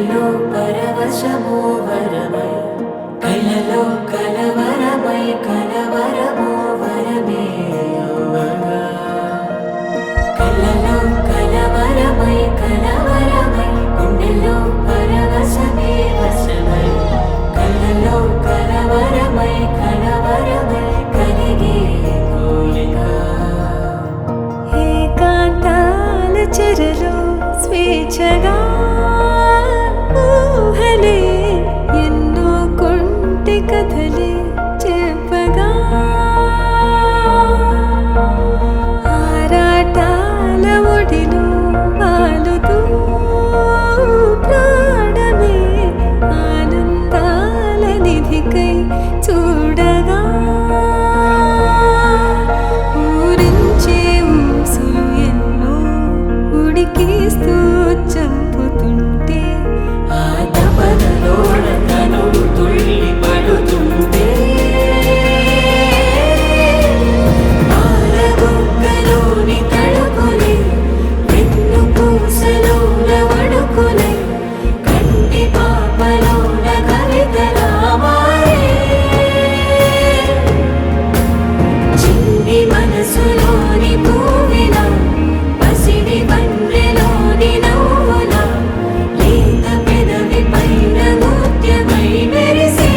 కళ్ళలో పరవశమో వరమై కళ్ళలో కలవరమై కలవరమో వరమే అవ్వగా కళ్ళలో కలవరమై కలవరమై గుండెల్లో పరవశమే వశమై కళ్ళలో కలవరమై కలవరమై కలిగే కోరిక ఏకాంతాల చెరలో స్వేచ్ఛగా ఊహలే ఎన్నో కొంటె కథలే చెప్పగా ఆరాటాల ఒడిలో వాలుతూ ప్రాణమే ఆనందాల నిధికై చూడగా ఊరించే ఊసులు ఎన్నో ఉడికిస్తూ చంపుతుంటే ఆ తపనలోన తనువు తుళ్ళి పడుతుంటే పాలబుగ్గలోని తడుకులే వెన్ను పూసలోన వడుకులే కంటి పాపలోన కవితలా మారే చిన్ని మనసులోని పూవిన పసిడి బండ్రెలోని నవ్వుల లేత పెదవి పైన ముత్యమై మెరిసే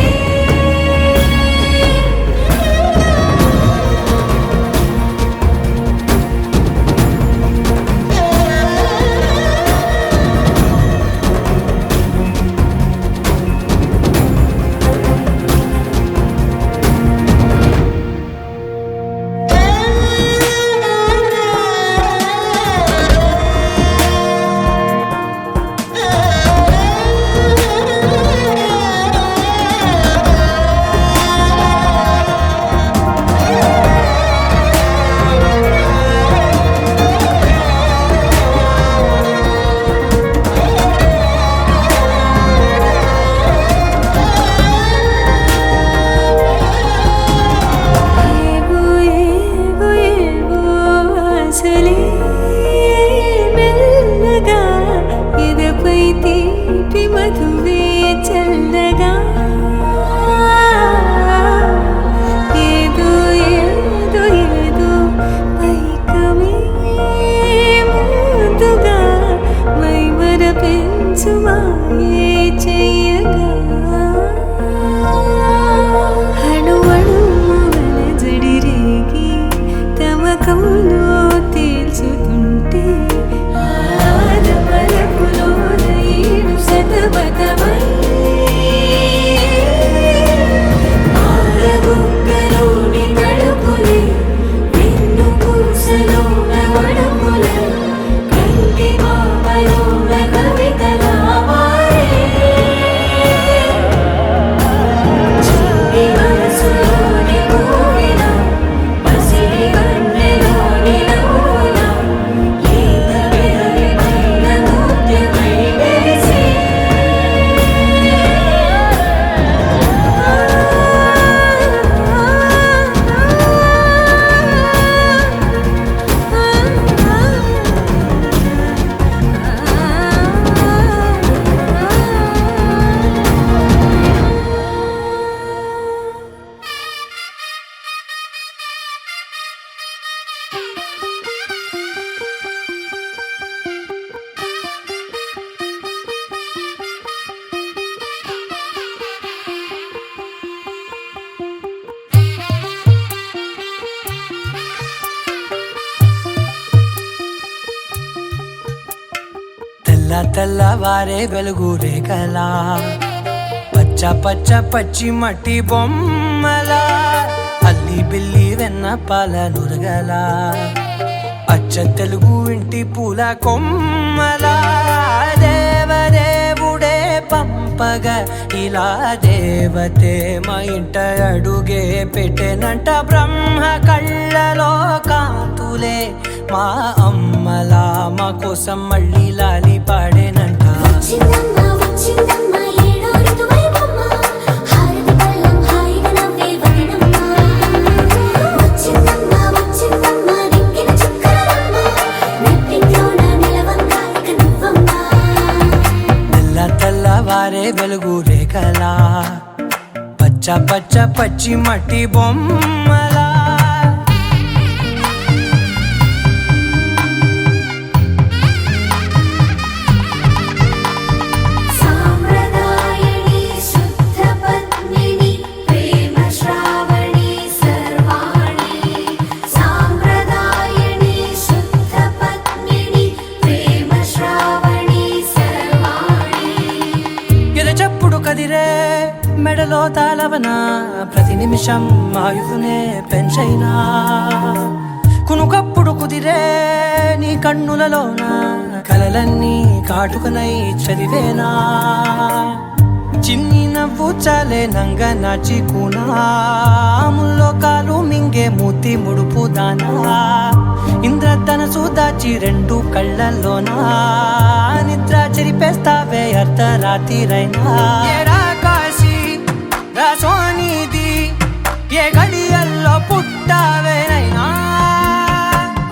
ఏవో ఏవో ఏవో ఆశలే మెల్లగా ఎదపై తీపి మధువే చల్లగా ఏదో ఏదో ఏదో పైకమే ముందుగా మైమర పెంచు మాయే చెయ్యగా అణువణువున జడిరేగి తమకంలో తేల్చుతుంటే ఆదమలపులోన ఈడు శతమతమై పాలబుగ్గలోని తడుకులే వెన్ను పూసలోన వడుకులే కంటి పాపలోన కవితలా మారే చిన్ని మనసులోని పూవిన పసిడి బండ్రెలోని నవ్వుల లేత పెదవి పైన ముత్యమై మెరిసే తెల్ల తెల్లవారే వెలుగు రేఖలా పచ్చ పచ్చ పచ్చి మట్టి బొమ్మలా అల్లి బిల్లి వెన్న పాల నురగలా అచ్చ తెలుగు ఇంటి పూల కొమ్మలా దేవదేవుడే పంపగా ఇలా దేవతే మా ఇంట అడుగే పెట్టెనంట బ్రహ్మ కళ్ళలో కాంతులే మా అమ్మలా మా కోసం మళ్ళీ లాలి పాడేనంట వచ్చిందమ్మ వచ్చిందమ్మ ఏడో ఋతువైవమ్మ హారతి పళ్ళం హాయిగా నవ్వే వదనమ్మ వచ్చిందమ్మ వచ్చిందమ్మ దిక్కిన చుక్కలమ్మ నెట్టింట్లోన నిలవంగా ఇక నువ్వమ్మ తెల్ల తెల్ల పచ్చ పచ్చ పచ్చి మట్టి బొమ్మలా సాంప్రదాయని శుద్ధ పద్మిని ప్రేమ శ్రావణి సర్వాణి సాంప్రదాయని శుద్ధ పద్మిని ప్రేమ శ్రావణి సర్వాణి ఎరచప్పుడు కదిరే మెడలో తాళవన ప్రతి నిమిషం ఆయుధునే పెంచైనా కునుకప్పుడు కుదిరే నీ కన్నులలోన కలలన్నీ కాటుకనై చదివేనా చిన్ని నవ్వు చాలే నంగ నాచి కూనాముల్లో కాలు మింగే మూతి ముడుపు దానా ఇంద్రధనసు దాచి రెండు కళ్ళల్లోనా నిద్ర చెరిపేస్తావే అర్ధరాత్రిరైనా ఏరా కాశీ రా సోనిది ఏ గడియల్లో పుట్టావేనైనా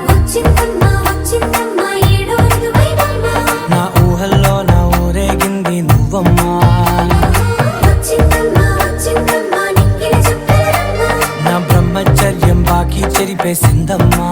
వచ్చిందమ్మ ఏడో ఋతువైవమ్మ నా ఊహల్లో నా ఊరేగింది నువ్వమ్మా వచ్చిందమ్మ నిక్కిన చుక్కలమ్మ నా బ్రహ్మచర్యం బాకీ చెరిపేసిందమ్మా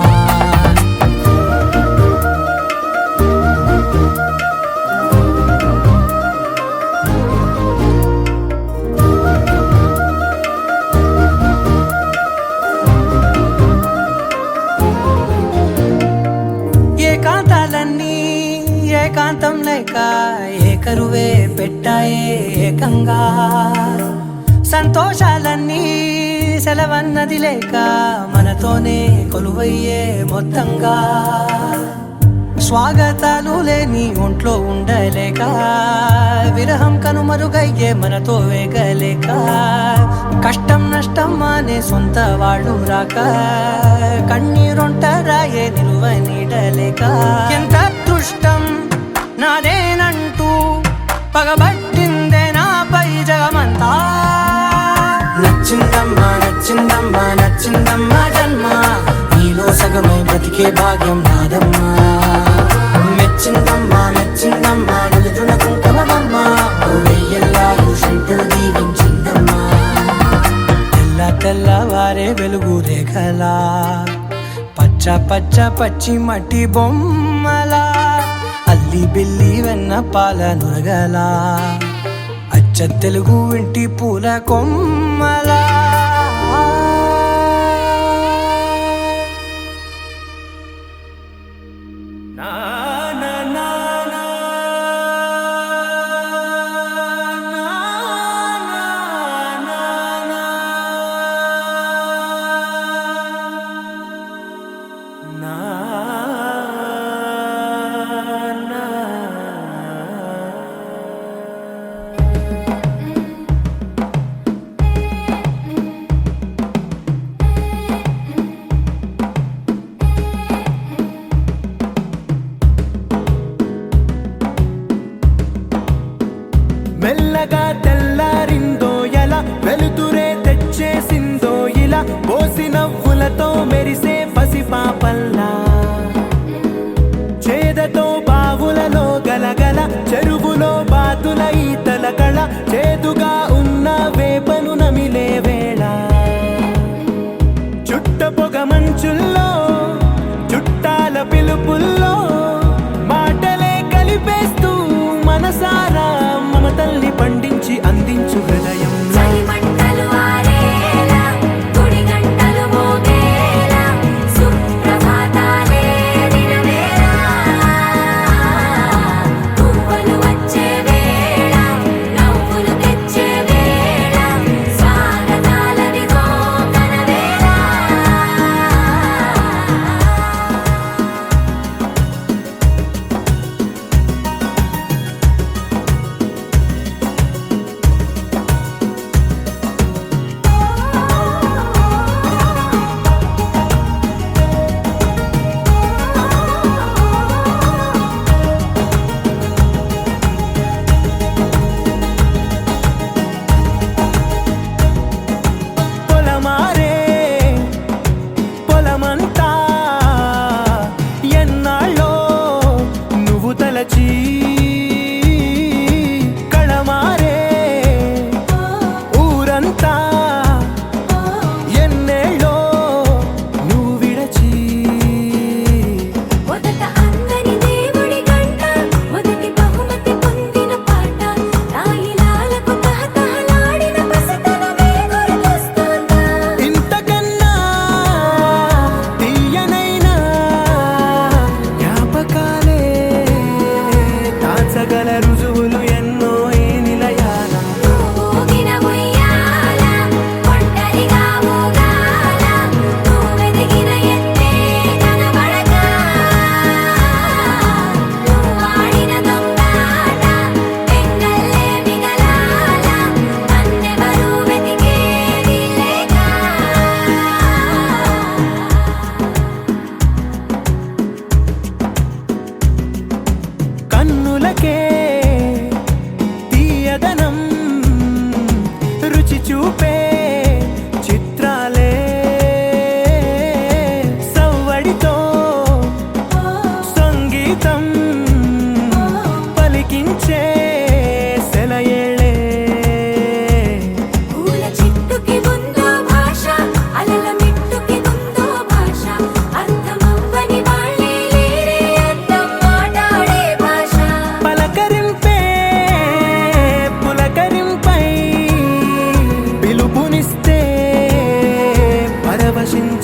ఏకాంతాలన్నీ ఏకాంతం లేక ఏకరువే పెట్టాయే ఏకంగా సంతోషాలన్నీ సెలవన్నది లేక మనతోనే కొలువయ్యే మొత్తంగా స్వాగతాలు లేని ఒంట్లో ఉండలేక విరహం కనుమరుగయ్యే మనతో వేగలేక కష్టం నష్టం అనే సొంత వాళ్ళు రాక కన్నీరొంటరాయే నిలువ నీడలేక ఎంత అదృష్టం నాదేనంటూ పగబట్టిందే నాపై జగమంతా నచ్చిందమ్మా నచ్చిందమ్మా నచ్చిందమ్మా జన్మ నీలో సగమై బ్రతికే భాగ్యం నాదమ్మా మెచ్చిందమ్మా మెచ్చిందమ్మా నిలుతున్న కుంకుమమ్మా వెయ్యల్లాగు శంకులు దీవించిందమ్మా తెల్ల తెల్లవారే వెలుగు రేఖలా పచ్చ పచ్చ పచ్చి మట్టి బొమ్మలా అల్లి బిల్లి వెన్న పాల నురగలా అచ్చ తెలుగు ఇంటి పూల కొమ్మలా మెల్లగా తెల్లారిందో ఎలా వెలుతురే తెచ్చేసిందో ఇలా పోసి నవ్వులతో మెరిసే పసిపాపల్లా చేదతో బావులలో గలగల చెరువులో బాతుల ఈతల కళ చేదుగా ఉన్న వేపను నమిలే వేళ చుట్ట పొగ మంచుల్లో చుట్టాల పిలుపుల్లో మాటలే కలిపేస్తూ మనసారా మమతల్ని పండించి అందించు హృదయం చలిమంటలు ఆరేలా గుడి గంటలు మోగేలా సుప్రభాతాలే దినవేళ పువ్వులు వచ్చే వేళ నవ్వులు తెచ్చే వేళ స్వాగతాలదిగో కనవేళ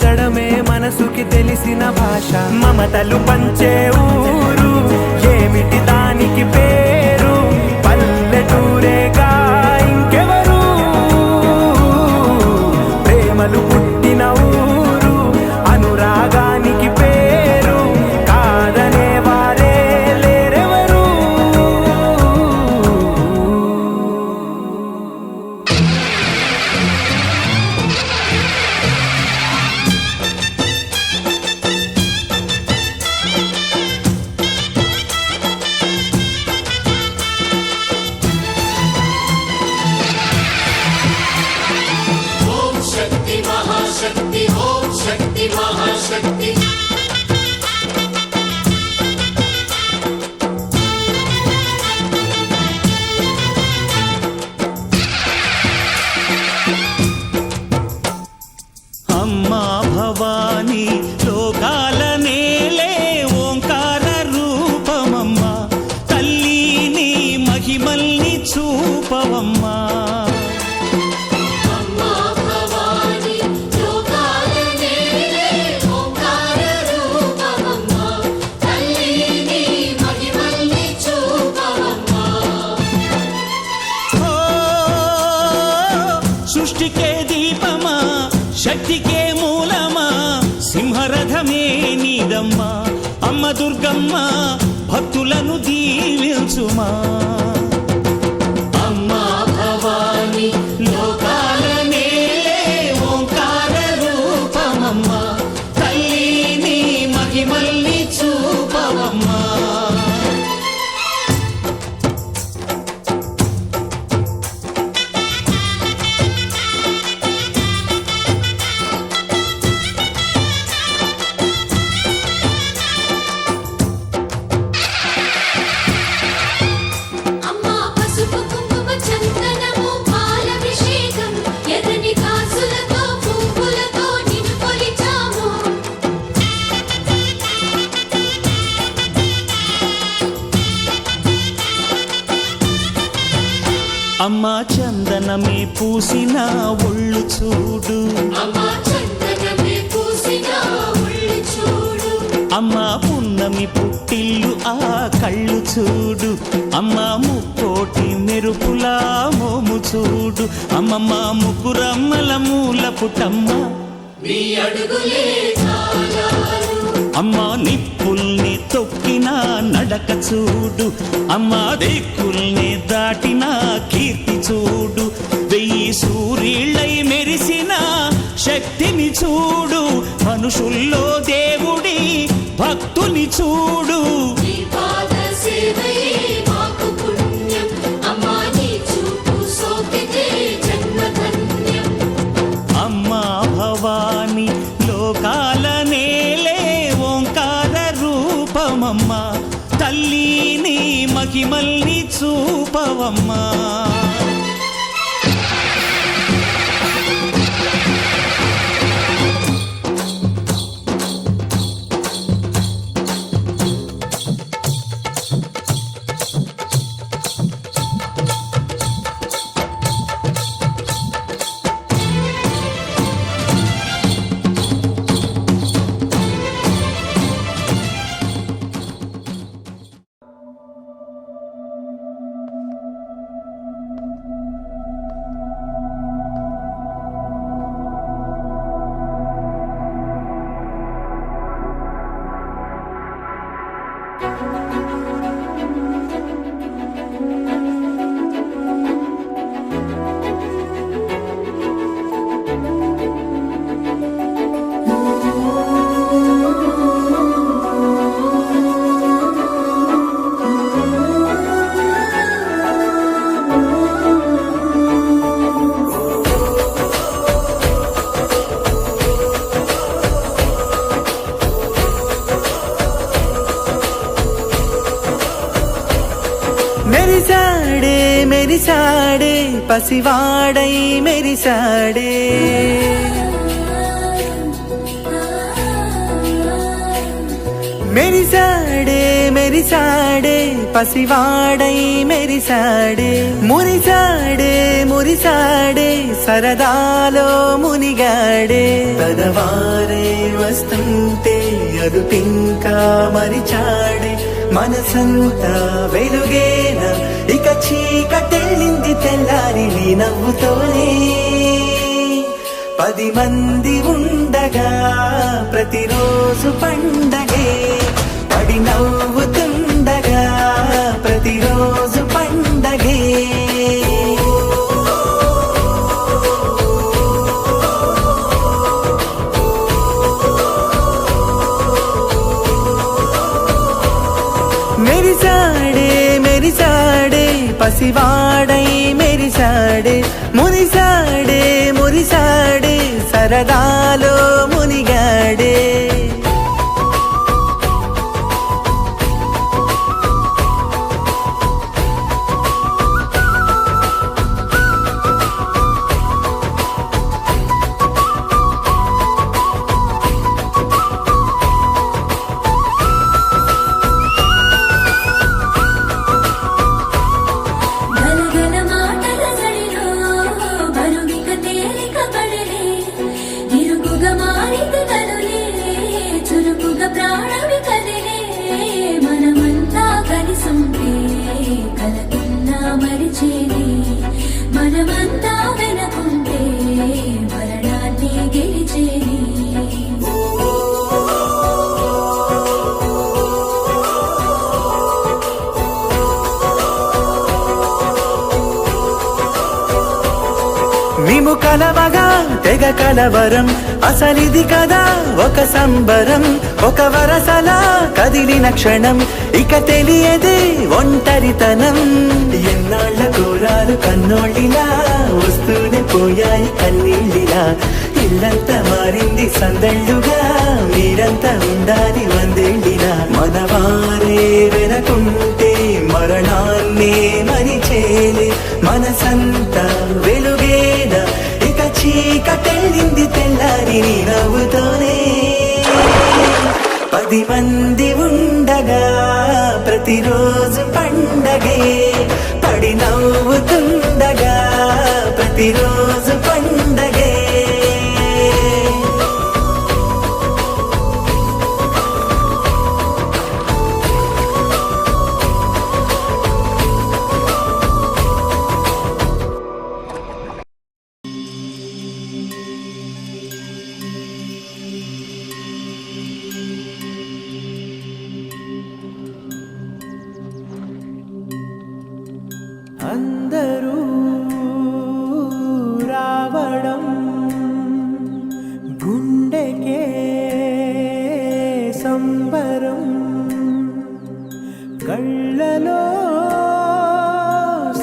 పంచడమే మనసుకి తెలిసిన భాష. మమతలు పంచే ఊరు ఏమిటి దానికి పేరు, పల్లెటూరేగా ఇంకెవరు. ప్రేమలు పుట్టిన ఊరు అనురాగానికి పేరు, కాదనే వారే లేరెవరు. అమ్మా భవానీ లోకాల నేలే ఓంకార రూపమమ్మా, తల్లి నీ మహిమల్ని చూపవమ్మా. ఓ, సృష్టికే దీపమా, శక్తికే మూలమా, సింహరథమే నీదమ్మా. అమ్మ దుర్గమ్మ భక్తులను దీవించుమా. అమ్మా భవానీ లోకాల నేలే ఓంకార రూపమమ్మా, తల్లి నీ మహిమల్ని చూపవమ్మా. అమ్మా పసుపు కుంకుమ చందనము పాలభిషేకం, ఎర్రని కాసులతో పువ్వులతో నిన్ను కొలిచాము. అమ్మా చందనమే పూసిన ఒళ్ళు చూడు, అమ్మా చందనమే పూసిన ఒళ్ళు చూడు. అమ్మా పున్నమి పుట్టిల్లు ఆ కళ్ళు చూడు, అమ్మా ముక్కోటి మెరుపులా మోము చూడు. అమ్మమ్మ ముగ్గురమ్మల మూల పుట్టమ్మ, నీ అడుగులే చాలారు. అమ్మా నిప్పుల్ని తొక్కిన నడక చూడు, అమ్మా దిక్కుల్ని దాటిన కీర్తి చూడు. 1000 సూర్యుళ్ళై మెరిసిన శక్తిని చూడు, మనుషుల్లో దేవుడి భక్తుని చూడు. నీ పాద సేవయే మాకు పుణ్యం, అమ్మా నీ చూపు సోకితే జన్మధన్యం. అమ్మా భవానీ లోకాల నేలే ఓంకార రూపమమ్మా, తల్లి నీ మహిమల్ని చూపవమ్మా. మెరిసాడే మెరిసాడే పసివాడై మెరిసాడే, మెరిసాడే మెరిసాడే పసివాడై మెరిసాడే మురిసాడే మురిసాడే సరదాలో మునిగాడే పదవారే వస్తుంటే అదుపింకా మరిచాడే మనసంతా వెలుగేన ఇక చీకటెళ్ళింది తెల్లారి నీ నవ్వుతోనే 10 మంది ఉండగా ప్రతిరోజు పండగే పడి నవ్వుతుండగా ప్రతిరోజు పండగే మెరిసాడే మెరిసాడే పసివాడై మెరిసాడే మురిసాడే మురిసాడే సరదాలో మునిగాడే గలగల మాటల జడిలో బరుగిక తేలిక పడలే ఇరుకుగా మారిత కనులే చురుకుగా ప్రాణమి కదిలే మనమంతా కలిసుంటే కలకున్నా మరిచేనే మనమంతా వెనకుంటే మరణాన్ని గెలిచేనే మేము కలవగా తెగ కలవరం అసలిది కదా ఒక సంబరం ఒక వరసలా కదిలిన క్షణం ఇక తెలియదే ఒంటరితనం ఎన్నాళ్ళ కోరాలు కన్నోళ్ళిలా వస్తూనే పోయాయి కన్నీళ్ళిలా ఇల్లంతా మారింది సందళ్ళుగా మీరంతా ఉండాలి వందేళ్ళిలా మనవారే వెనకుంటే మరణాన్నే మరిచేలే మనసంతా వెలుగేన ఇక చీకటెళ్ళింది తెల్లారి నీ నవ్వుతోనే 10 మంది ఉండగా ప్రతిరోజు పండగే పడి నవ్వుతుండగా ప్రతిరోజు పండగే అందరూ రావడం గుండెకే సంబరం కళ్ళలో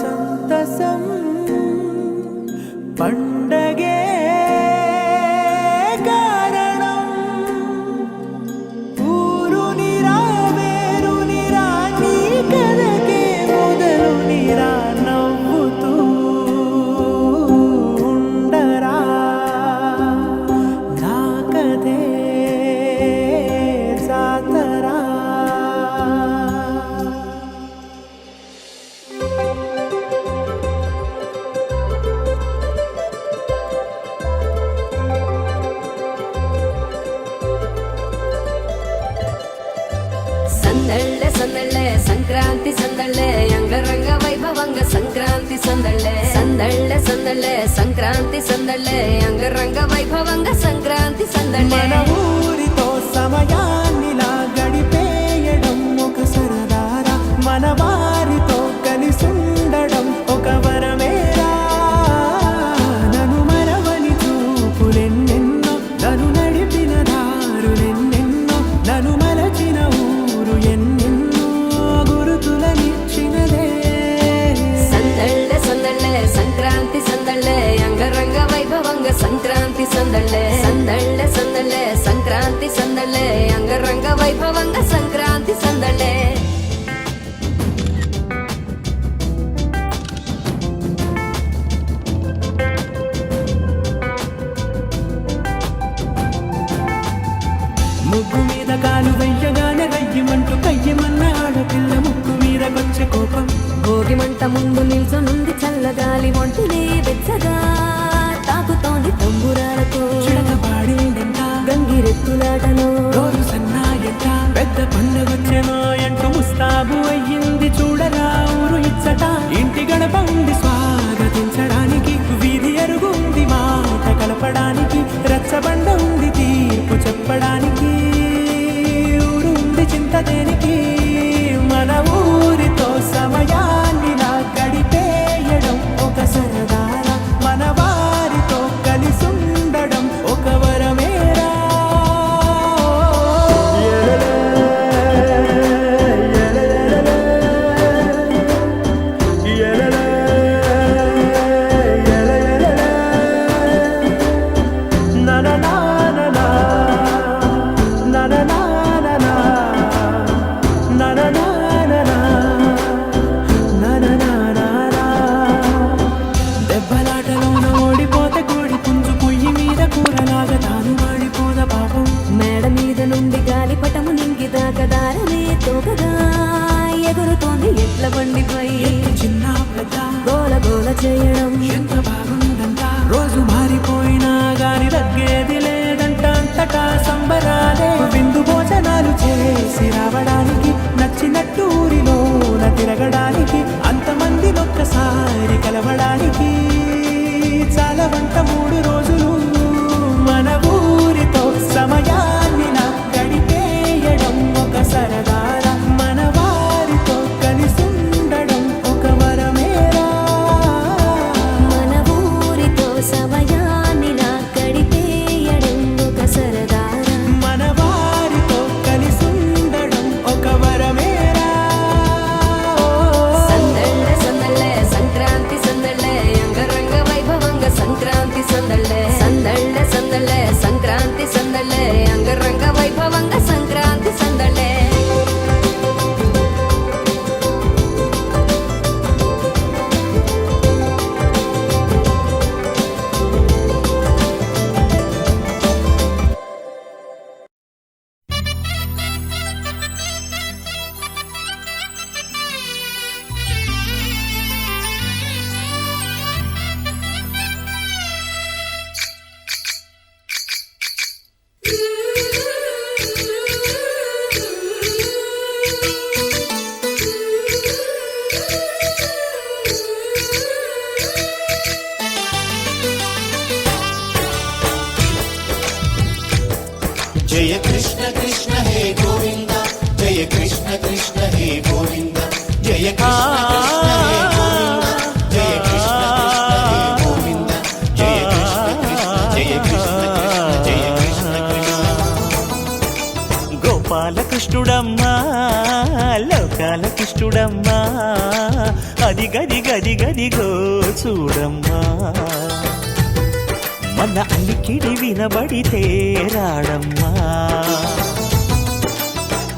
సంతసం పండగే కారణం ఊరు నిరా వేరు నిరా నీ కథకే మొదలు నిరా నవ్వుతూ ఉండరా నా కథే జాతరా సందళ్ళే సందళ్ళే సంక్రాంతి సందళ్ళే అంగరంగ వైభవంగ సంక్రాంతి సందళ్ళే సందళ్ళే సందళ్ళే సంక్రాంతి సందళ్ళే అంగరంగ వైభవంగ సంక్రాంతి సందళ్ళే మన ఊరితో సమయాన్నిలా గడిపేయడం ఒక సరదారా మన వారితో కలిసుండడం ఒక వరమేరా నన్ను మరవని చూపులెన్నెన్నో నన్ను నడిపిన దారులెన్నెన్నో నన్ను మలచిన ఊరు ఎన్నెన్నో గురుతులనిచ్చినదే సందళ్ళే సందళ్ళే సంక్రాంతి సందళ్ళే అంగరంగ వైభవంగ సంక్రాంతి సందళ్ళే సందళ్ళే సందళ్ళే సంక్రాంతి సందళ్ళే అంగరంగ వైభవంగ సంక్రాంతి సందళ్ళే ముగ్గు మీద కాలు వెయ్యగానే మంట ముందు నిల్చొనుంది చల్లగాలి ఒంటినే వెచ్చగా తాకుతోంది తంబురాలతో చిడక పాడిందంట గంగిరెత్తులాటలో రోజు సన్నాయంట పెద్ద పండగొచ్చెనో అంటూ ముస్తాబు అయ్యింది చూడరా ఊరు ఇచ్చట ఇంటి గడప ఉంది స్వాగతించడానికి వీధి అరుగుంది మాట కలపడానికి రచ్చబండ ఉంది తీర్పు చెప్పడానికి ఊరు ఉంది చింత దేనికి మన ఊరితో సమయాన్నిలా గడిపేయడం ఒక సరదారా మన వారితో కలిసుండడం ఒక వరమేరా na na na na na na na na na na na దెబ్బలాటలోన ఓడిపోతే కోడి పుంజు పొయ్యి మీద కూరలాగా తాను వాడిపోద పాపం మేడ మీద నుండి గాలిపటము నింగిదాకా దారమే తోకగా ఎగురుతోంది ఎట్ల బండిపై చిన్న పెద్ద గోల గోల చేయడం ఎంత బాగుందంట రోజు మారిపోయినా గాని తగ్గేది లేదంట అంతటా సంబరాలే విందు భోజనాలు చేసి రావడానికి నచ్చినట్టు ఊరిలోన తిరగడానికి అంతమంది ఒక్కసారి కలవడానికి చాలా వంట 3 రోజులు మన ఊరితో సమయాన్ని నా గడిపేయడం ఒక సరదారా మన వారితో కలిసుండడం ఒక వరమేరా మన ఊరితో సమయాన్ని నా గడిపేయడం ఒక సరదారా మన వారితో కలిసుండడం ఒక వరమేరా సందళ్ళ సందళ్ళ సంక్రాంతి సందళ్ళ అంగరంగ వైభవంగ సంక్రాంతి సందళ్ళ సందళ్ళ సందళ్ళ సంక్రాంతి సందళ్ళ అంగరంగ వైభవంగ సంక్రాంతి సందళ్ళ జయ కృష్ణ కృష్ణ హే గోవింద జయ కృష్ణ కృష్ణ హే గోవింద జయ కృష్ణ కృష్ణ హే గోవింద జయ కృష్ణ కృష్ణ హే గోవింద జయ కృష్ణ కృష్ణ జయ కృష్ణ కృష్ణ జయ కృష్ణ కృష్ణ గోపాలకృష్ణుడమ్మా లోకాల కృష్ణుడమ్మా అది గది గది గదిగో చూడమ్మా మన అల్లికిడి వినబడితే రాడమ్మా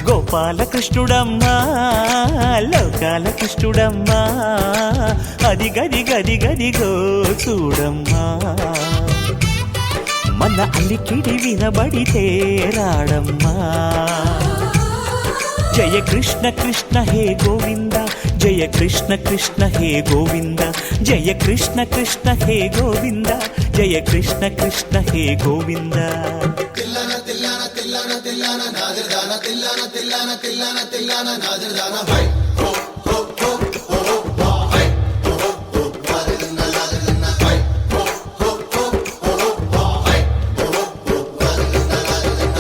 గోపాలకృష్ణుడమ్మా లోకాల కృష్ణుడమ్మా అది గది గది గదిగో చూడమ్మా మన అల్లికిడి వినబడితే రాడమ్మా జయ కృష్ణ కృష్ణ హే గోవింద జయ కృష్ణ కృష్ణ హే గోవింద జయ కృష్ణ కృష్ణ హే గోవింద జయ కృష్ణ కృష్ణ హే గోవింద తిల్లన తిల్లన తిల్లన తిల్లన నాదర్దాన తిల్లన తిల్లన తిల్లన తిల్లన నాదర్దాన హై హో హో హో హో హో హై హో హో హో నాదర్దాన నాదర్దాన హై హో హో హో హో హో హై హో హో హో నాదర్దాన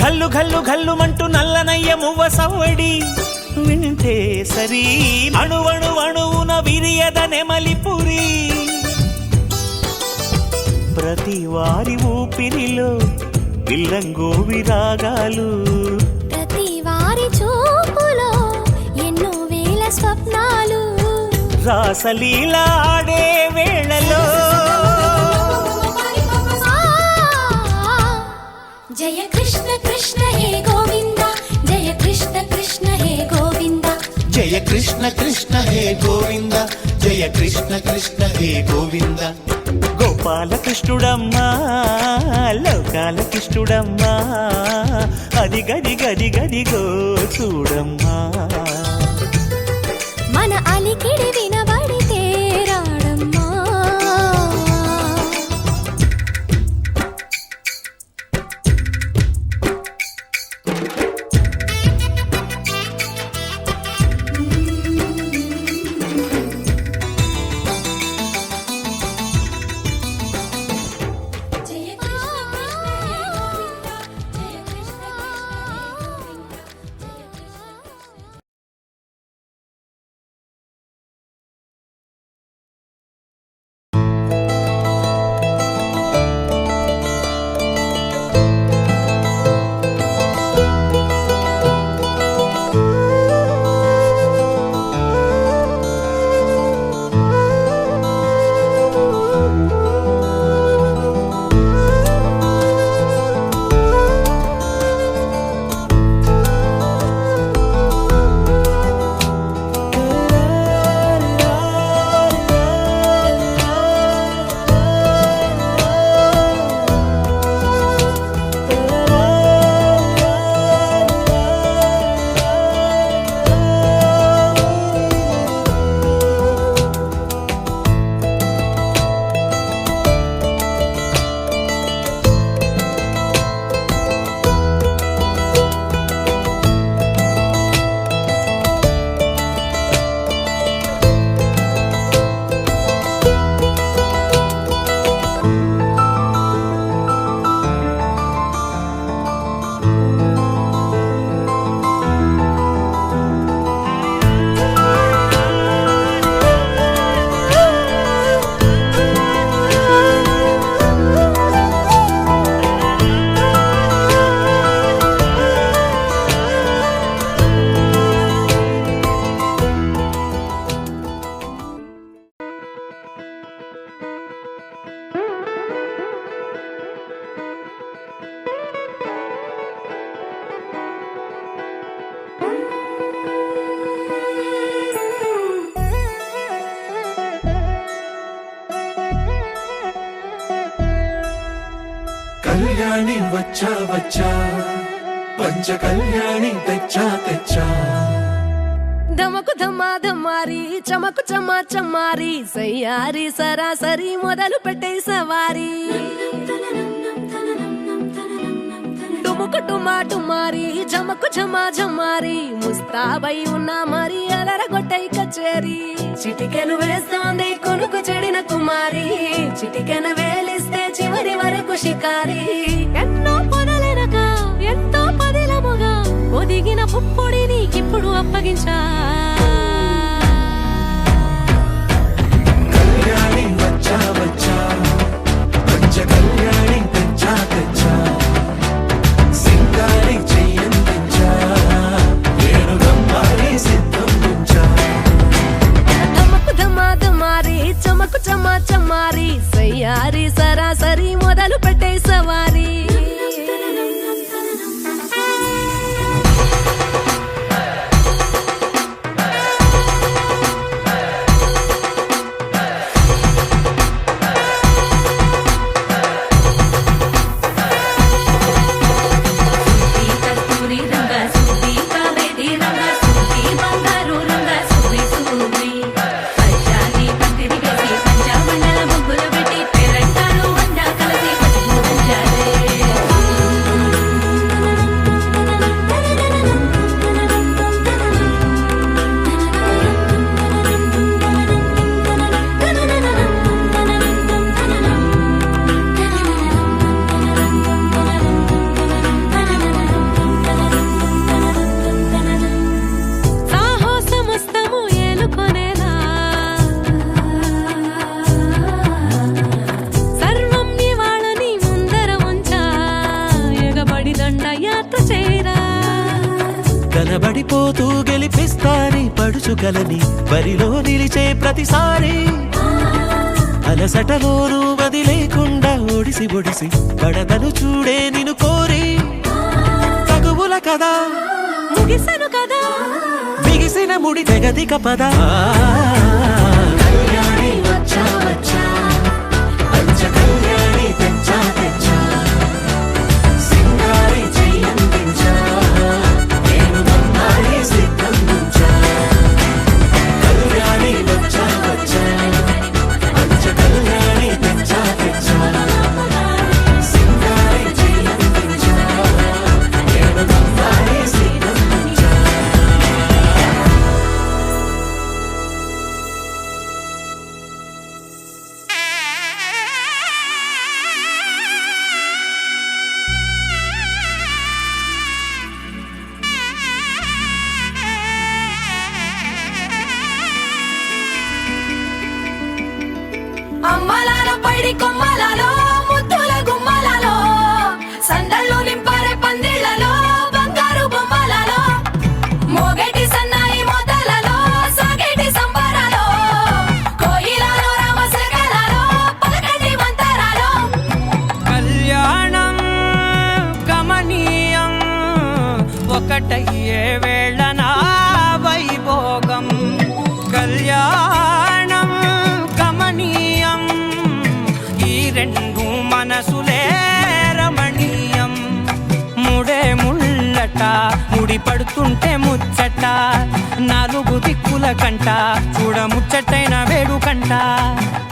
ఘల్లు ఘల్లు ఘల్లుమంటూ నల్లనయ్య మువ్వ సవ్వడి వింటే సరి అణువణు అణువున విరియద నెమలిపురి ప్రతి వారి ఊపిరిలో పిల్లంగో విరాగాలు ప్రతి వారి చూపులో ఎన్నో వేల స్వప్నాలు రాసలీల ఆడే వేళలో జయ కృష్ణ కృష్ణ హే కృష్ణ కృష్ణ హే గోవింద జయ కృష్ణ కృష్ణ హే గోవింద గోపాలకృష్ణుడమ్మా లోకాల కృష్ణుడమ్మా అది గది గది గదిగో చూడమ్మా మన అలికిడి వినబడితే రాడమ్మా కళ్యాణి వచ్చా వచ్చా పంచ కళ్యాణి తెచ్చా తెచ్చా ధమకు ధమ్మా ధమ్మారి చమకు చమ్మా చమ్మారి సయ్యారి సరాసరి మొదలు పెట్టే సవారి టుముకు టుమా టుమారి జమకు ఝమా ఝమారి ముస్తాబై ఉన్నా మరి అలరగొట్టై కచేరి చిటికెను వేస్తోంది కొనుకు చెడిన కుమారి చిటికెను వేలిస్తే చివరి వరకు షికారి ఎన్నో పొదలెనక ఎంతో పదిలముగా ఒదిగిన పుప్పొడి నీకిప్పుడు అప్పగించా కళ్యాణి వచ్చా వచ్చా పంచ కళ్యాణి తెచ్చా తెచ్చా సింగారి చెయ్యందించా ఏడు గమ్మారి సిద్ధందించా ధమకు ధమా ధమారి చమకు చమా చమ్మారి సయ్యారి సరాసరి మొదలు పెట్టే సవారి కనబడిపోతూ గెలిపిస్తాని పడుచుకలని బరిలో నిలిచే ప్రతిసారి అలసటలోనూ వదిలేకుండా ఒడిసి ఒడిసి కడతను చూడే నిన్ను కోరి తగువుల కదా ముగిసను కదా బిగి ముడిసిన ముడి తెగదిక పద కళ్యాణి వచ్చా వచ్చా పంచ కళ్యాణి తెచ్చా తెచ్చా సింగారి చెయ్యందించా నేను బంగారి సిద్ధందించా కళ్యాణి వచ్చా వచ్చా పంచ కళ్యాణి తెచ్చా తెచ్చా సింగారి చెయ్యందించా నేను బంగారి సిద్ధందించా అమ్మలాల పైడి కొమ్మలలో ముద్దుల గుమ్మలలో సందళ్ళు నింపరే పందిళ్లలో బంగారు బొమ్మలలో మోగేటి సన్నాయి మోతలలో సాగేటి సంబరాలో కోయిలలో రామశకలలో పలకటి మంతరాలో కళ్యాణం గమనీయం ఒకటయ్యే వేళనా వైభోగం కళ్యాణం గమనీయం ఈ రెండు మనసులే రమణీయం ముడే ముళ్ళట ముడి పడుతుంటే ముచ్చట నాలుగు దిక్కుల కంట చూడ ముచ్చటైన వేడుకంట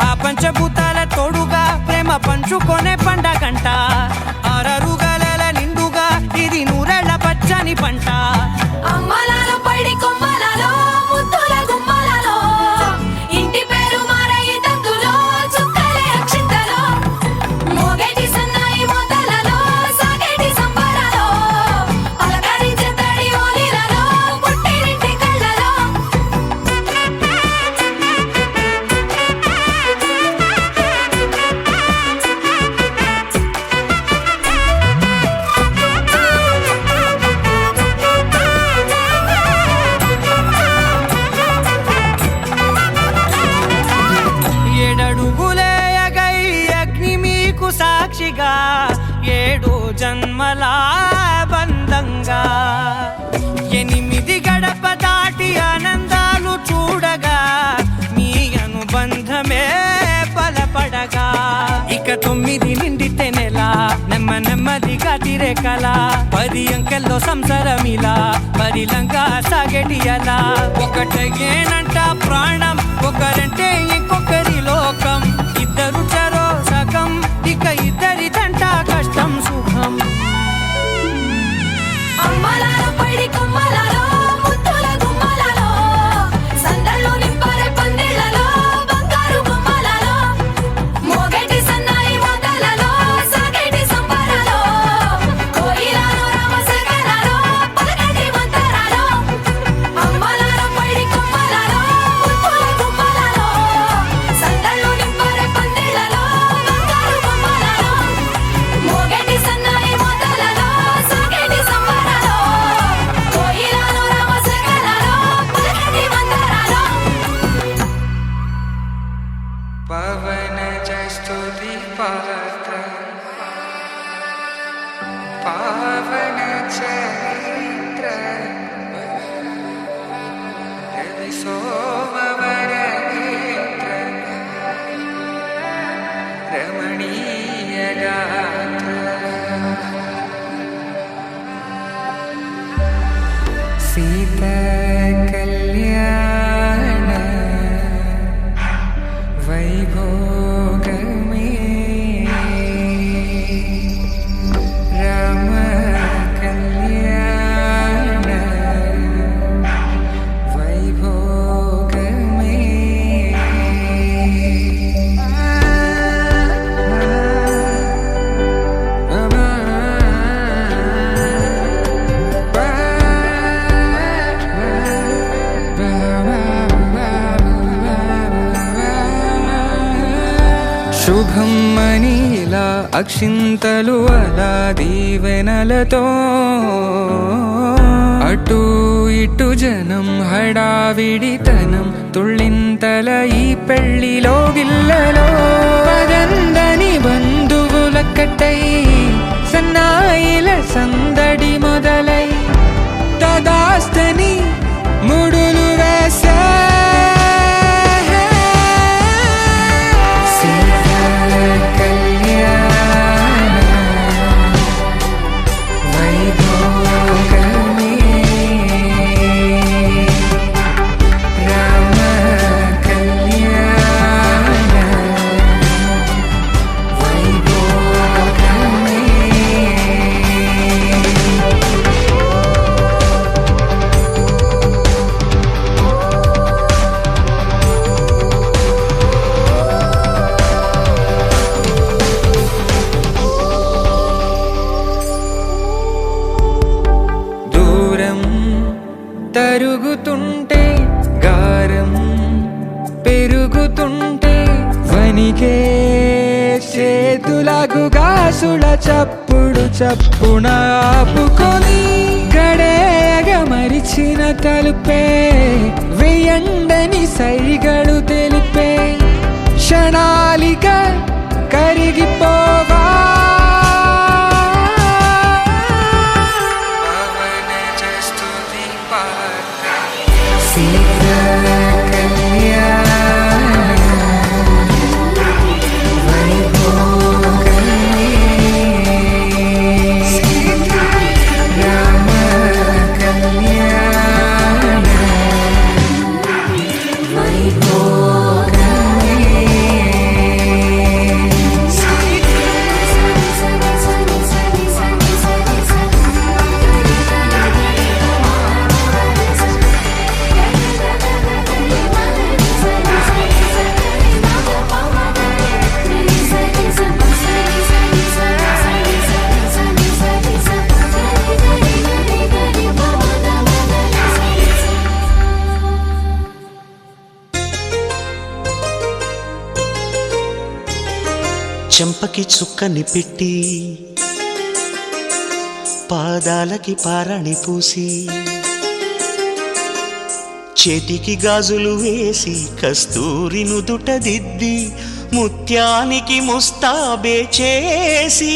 ఆ పంచభూతాల తోడుగా ప్రేమ పంచుకొనే పండగంట ఆరరుగల నిండుగా ఇది నూరెళ్ళ పచ్చని పంట అమ్మలాల పైడి కొమ్మలలో ముద్దుల గుమ్మలలో ఇంటి పేరు మారయి తంతులో చుక్కలే అక్షింతలో మోగేటి సన్నాయి మోతలలో సాగేటి సంబరాలో పలకరించే తడి ఓలిలలో పుట్టినింటి కళ్ళలో ఏడడుగులేయగై అగ్ని మీకు సాక్షిగా 7 జన్మల బంధంగా 8 గడప దాటి ఆనందాలు చూడగా మీ అనుబంధమే బలపడగా ఇక 9 నిండితే నెల నెమ్మదిగా తిరే కల 10 అంకెల్లో సంసారమిలా పరిలంగా సాగేటి అలా ఒకటేనంట ప్రాణం ఒకరంటే ఇంకొకరి లోకం ఇద్దరు చరో సగం ఇక ఇద్దరిదంట కష్టం సుఖం అమ్మలాల పైడి కొమ్మలలో ముద్దుల గుమ్మలలో సందళ్ళు నింపరే పందిళ్లలో బంగారు బొమ్మలలో మోగేటి సన్నాయి మోతలలో సాగేటి సంబరాలో కోయిలలో రామశకలలో పలకటి మంతరాలో అమ్మలాల పైడి కొమ్మలలో ముద్దుల గుమ్మలలో సందళ్ళు నింపరే పందిళ్లలో బంగారు బొమ్మలలో మోగేటి సన్నాయి మోతలలో సాగేటి సంబరాలో కోయిలలో రామశకలలో పలకటి మంతరాలో పవన స్తుతి పాత్ర పావన చరిత్ర రవి సోమవర నేత్ర రమణీయ గాత్ర సీత కళ్యాణ వైభోగమే రామ కళ్యాణ వైభోగమే శుభం మనీలా అక్షింతలు అలా దీవెనలతో అటు ఇటు జనం హడావిడితనం తుళ్ళింతల ఈ పెళ్లిలో గిల్లలో పదందని బంధువులక్కటై సన్నాయిల సందడి మొదలై తదాస్తని ముడుల దానికే చేతులకు గాసుల చప్పుడు చప్పున ఆపుకొని గడేయగ మరిచిన తలుపే వెయ్యండని సైగడు తెలిపే క్షణాలిక కరిగిపోవా చెంపకి చుక్కని పెట్టి పాదాలకి పారాణి పూసి చేతికి గాజులు వేసి కస్తూరి నుదుట దిద్ది ముత్యానికి ముస్తాబే చేసి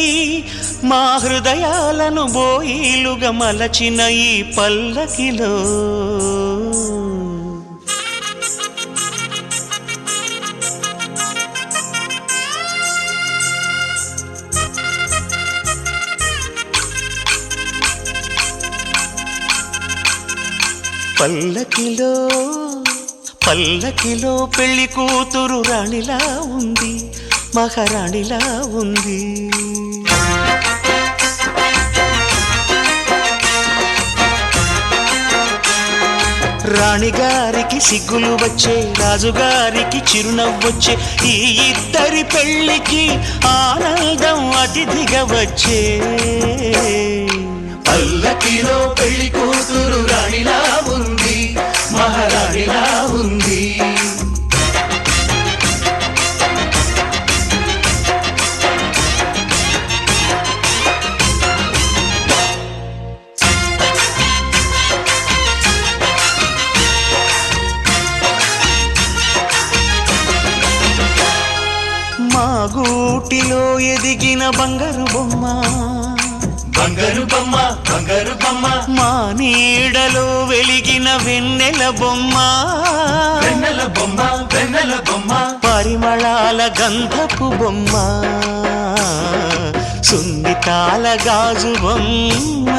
మా హృదయాలను బోయిలుగా మలచిన ఈ పల్లకిలో పల్లకిలో పల్లకిలో పెళ్లి కూతురు రాణిలా ఉంది, మహారాణిలా ఉంది. రాణిగారికి సిగ్గులు వచ్చే, రాజుగారికి చిరునవ్వొచ్చే, ఈ ఇద్దరి పెళ్లికి ఆనందం అతిథిగా వచ్చే. పల్లకిలో పెళ్లి కూతురు రాణిలా ఉంది, మహారాణిలా ఉంది. మా గూటిలో ఎదిగిన బంగారు బొమ్మ, బంగారు బొమ్మ, బంగారు బొమ్మ. మా నీడలో వెలిగిన వెన్నెల బొమ్మ, వెన్నెల బొమ్మ, వెన్నెల బొమ్మ. పరిమళాల గంధపు బొమ్మ, సున్నితాల గాజు బొమ్మ.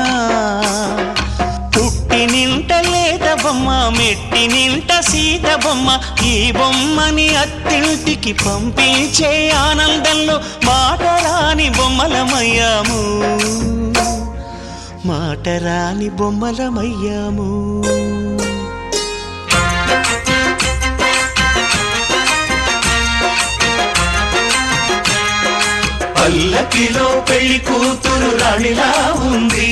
పుట్టి నింట లేత బొమ్మ, మెట్టి నింట సీత బొమ్మ. ఈ బొమ్మని అత్తింటికి పంపించే ఆనందంలో మాటరాని బొమ్మలమయ్యాము, మాటరాని బొమ్మలమయ్యాము. పల్లకిలో పెళ్లి కూతురు రాణిలా ఉంది,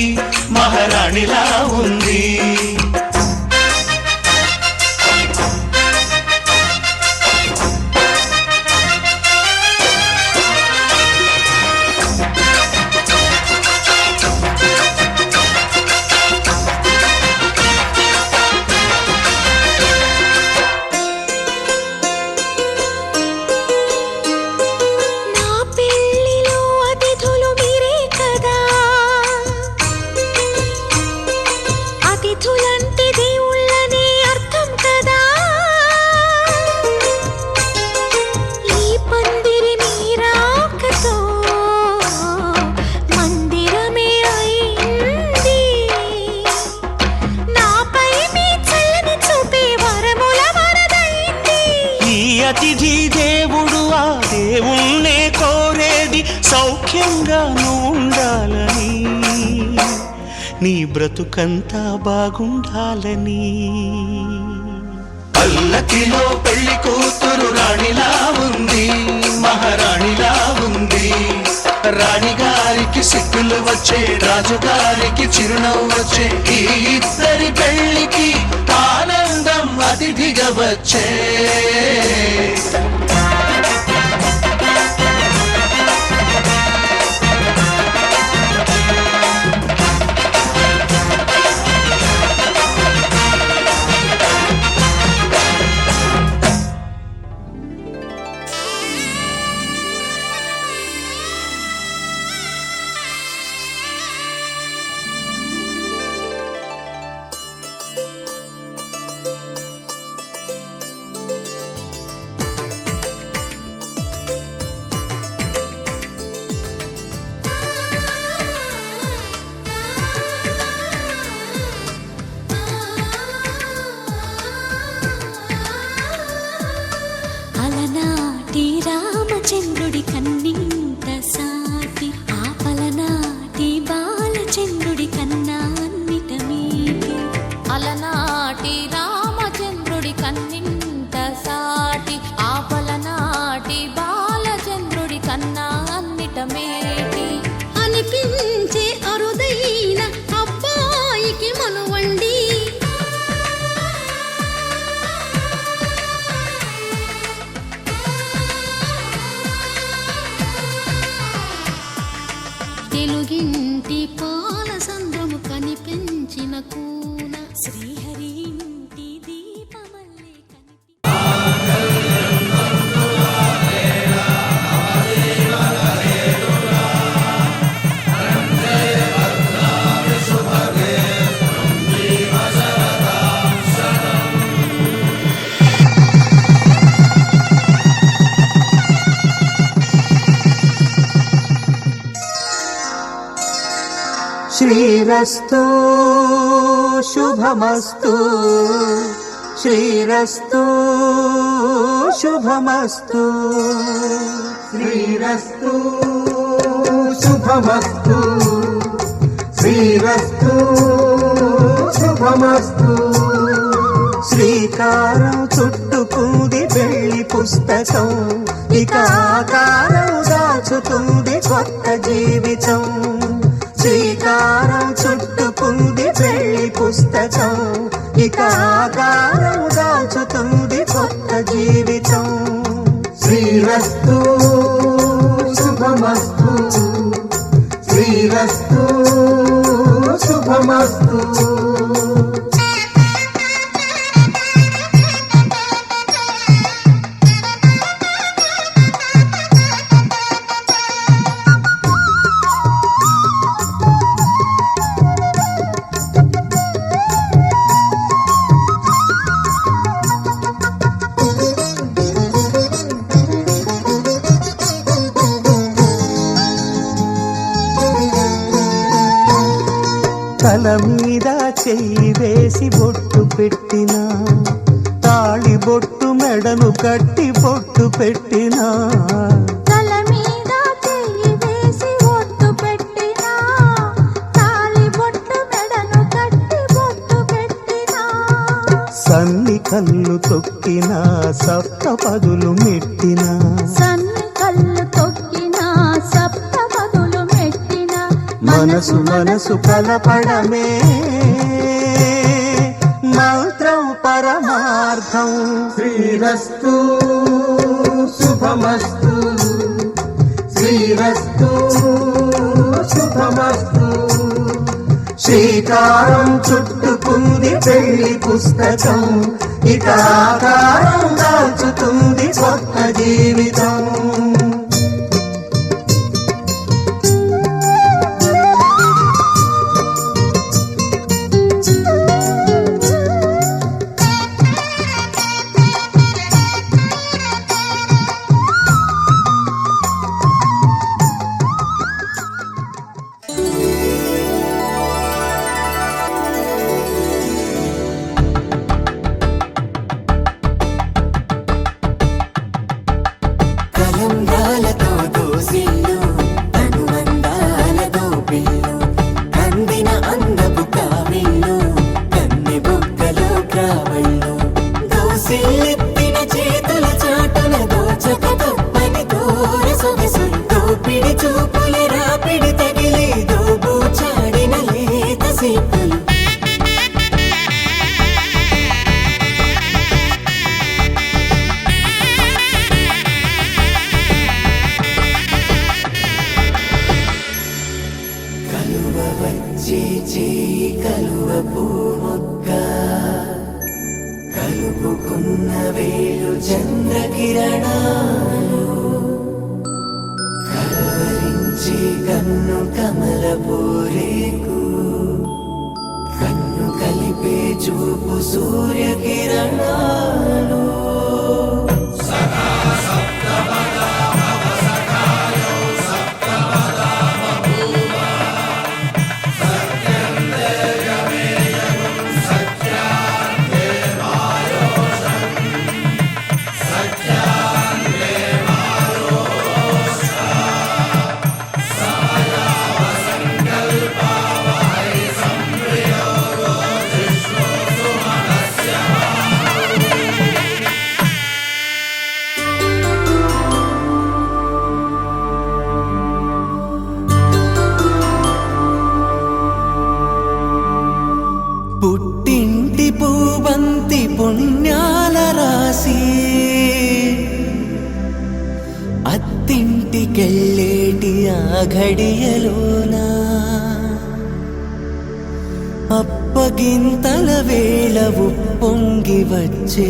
మహారాణిలా ఉంది. అతిథి దేవుడు ఆ దేవుణ్ణే కోరేది సౌఖ్యంగా ఉండాలని, నీ బ్రతుకంతా బాగుండాలని. పల్లకిలో పెళ్లి కూతురు రాణిలా ఉంది, మహారాణిలా ఉంది. రాణిగారికి సిగ్గులు వచ్చే, రాజుగారికి చిరునవ్వు వచ్చే, ఈ ఇద్దరి పెళ్లికి ఆనందం అతిథిగా వచ్చే. చంద్రుడి కన్నింత సాటి ఆపలనాటి బాలచంద్రుడి కన్నా అన్నిట మీటి అలనాటి రామచంద్రుడి కన్నింత సాటి ఆపలనాటి బాలచంద్రుడి కన్నా అన్నిట మేటి అనిపించే అరుదైన అబ్బాయికి మనువండి తెలుగింటి పాల సంద్రము కనిపించిన కూన శ్రీహరి ఇంటి దీపమల్లే కనిపి శ్రీరస్తు శుభమస్తు శ్రీరస్తు శుభమస్తు శ్రీరస్తు శుభమస్తు శ్రీరస్తు శుభమస్తు శ్రీకారం చుట్టుకుంది పెళ్లి పుస్తకం ఇక ఆకారం దాచుతుంది కొత్త జీవితం శ్రీకారం చుట్టుకుంది పెళ్లి పుస్తకం ఇక ఆకారం దాచుతుంది కొత్త జీవితం శ్రీరస్తు శుభమస్తు శ్రీరస్తు శుభమస్తు తల మీద చెయ్యి వేసి బొట్టు పెట్టినా తాళి బొట్టు మెడను కట్టి బొట్టు పెట్టినా తల మీద చెయ్యి వేసి ఒట్టు పెట్టినా తాళి బొట్టు మెడను కట్టి బొట్టు పెట్టినా సన్ని కళ్ళు తొక్కినా సప్త పదులు మెట్టినా సన్ని కళ్ళు తొక్కినా సప్త పదులు మెట్టినా మనసు మనసు కలపడమే మంత్రం పరమార్థం శ్రీరస్తు శుభమస్తు శ్రీరస్తు శుభమస్తు శ్రీకారం చుట్టుకుంది పెళ్లి పుస్తకం ఇక ఆకారం దాచుతుంది కొత్త జీవితం కలంగాలతో దోసిల్లు అనుబంధాలతో పిల్లు కందిన అందపు కావిళ్ళు కన్నె బొక్కలో క్రావళ్ళు దోసిల్లెత్తిన చేతుల చాటున దోచక తప్పని దూర సొగసులు దోపిడి చూపుల రాపిడి తగిలి దోబూచాడిన లేత సీపులు కలువ వచ్చే చేయి కలువ పూమొక్క కలుపుకున్న వేలు చంద్రకిరణాలు కలవరించే కన్ను కమల పూరేకు కన్ను కలిపే చూపు సూర్యకిరణాలు అత్తింటికెళ్ళేటి ఆ ఘడియలోనా అప్పగింతల వేళ ఉప్పొంగి వచ్చే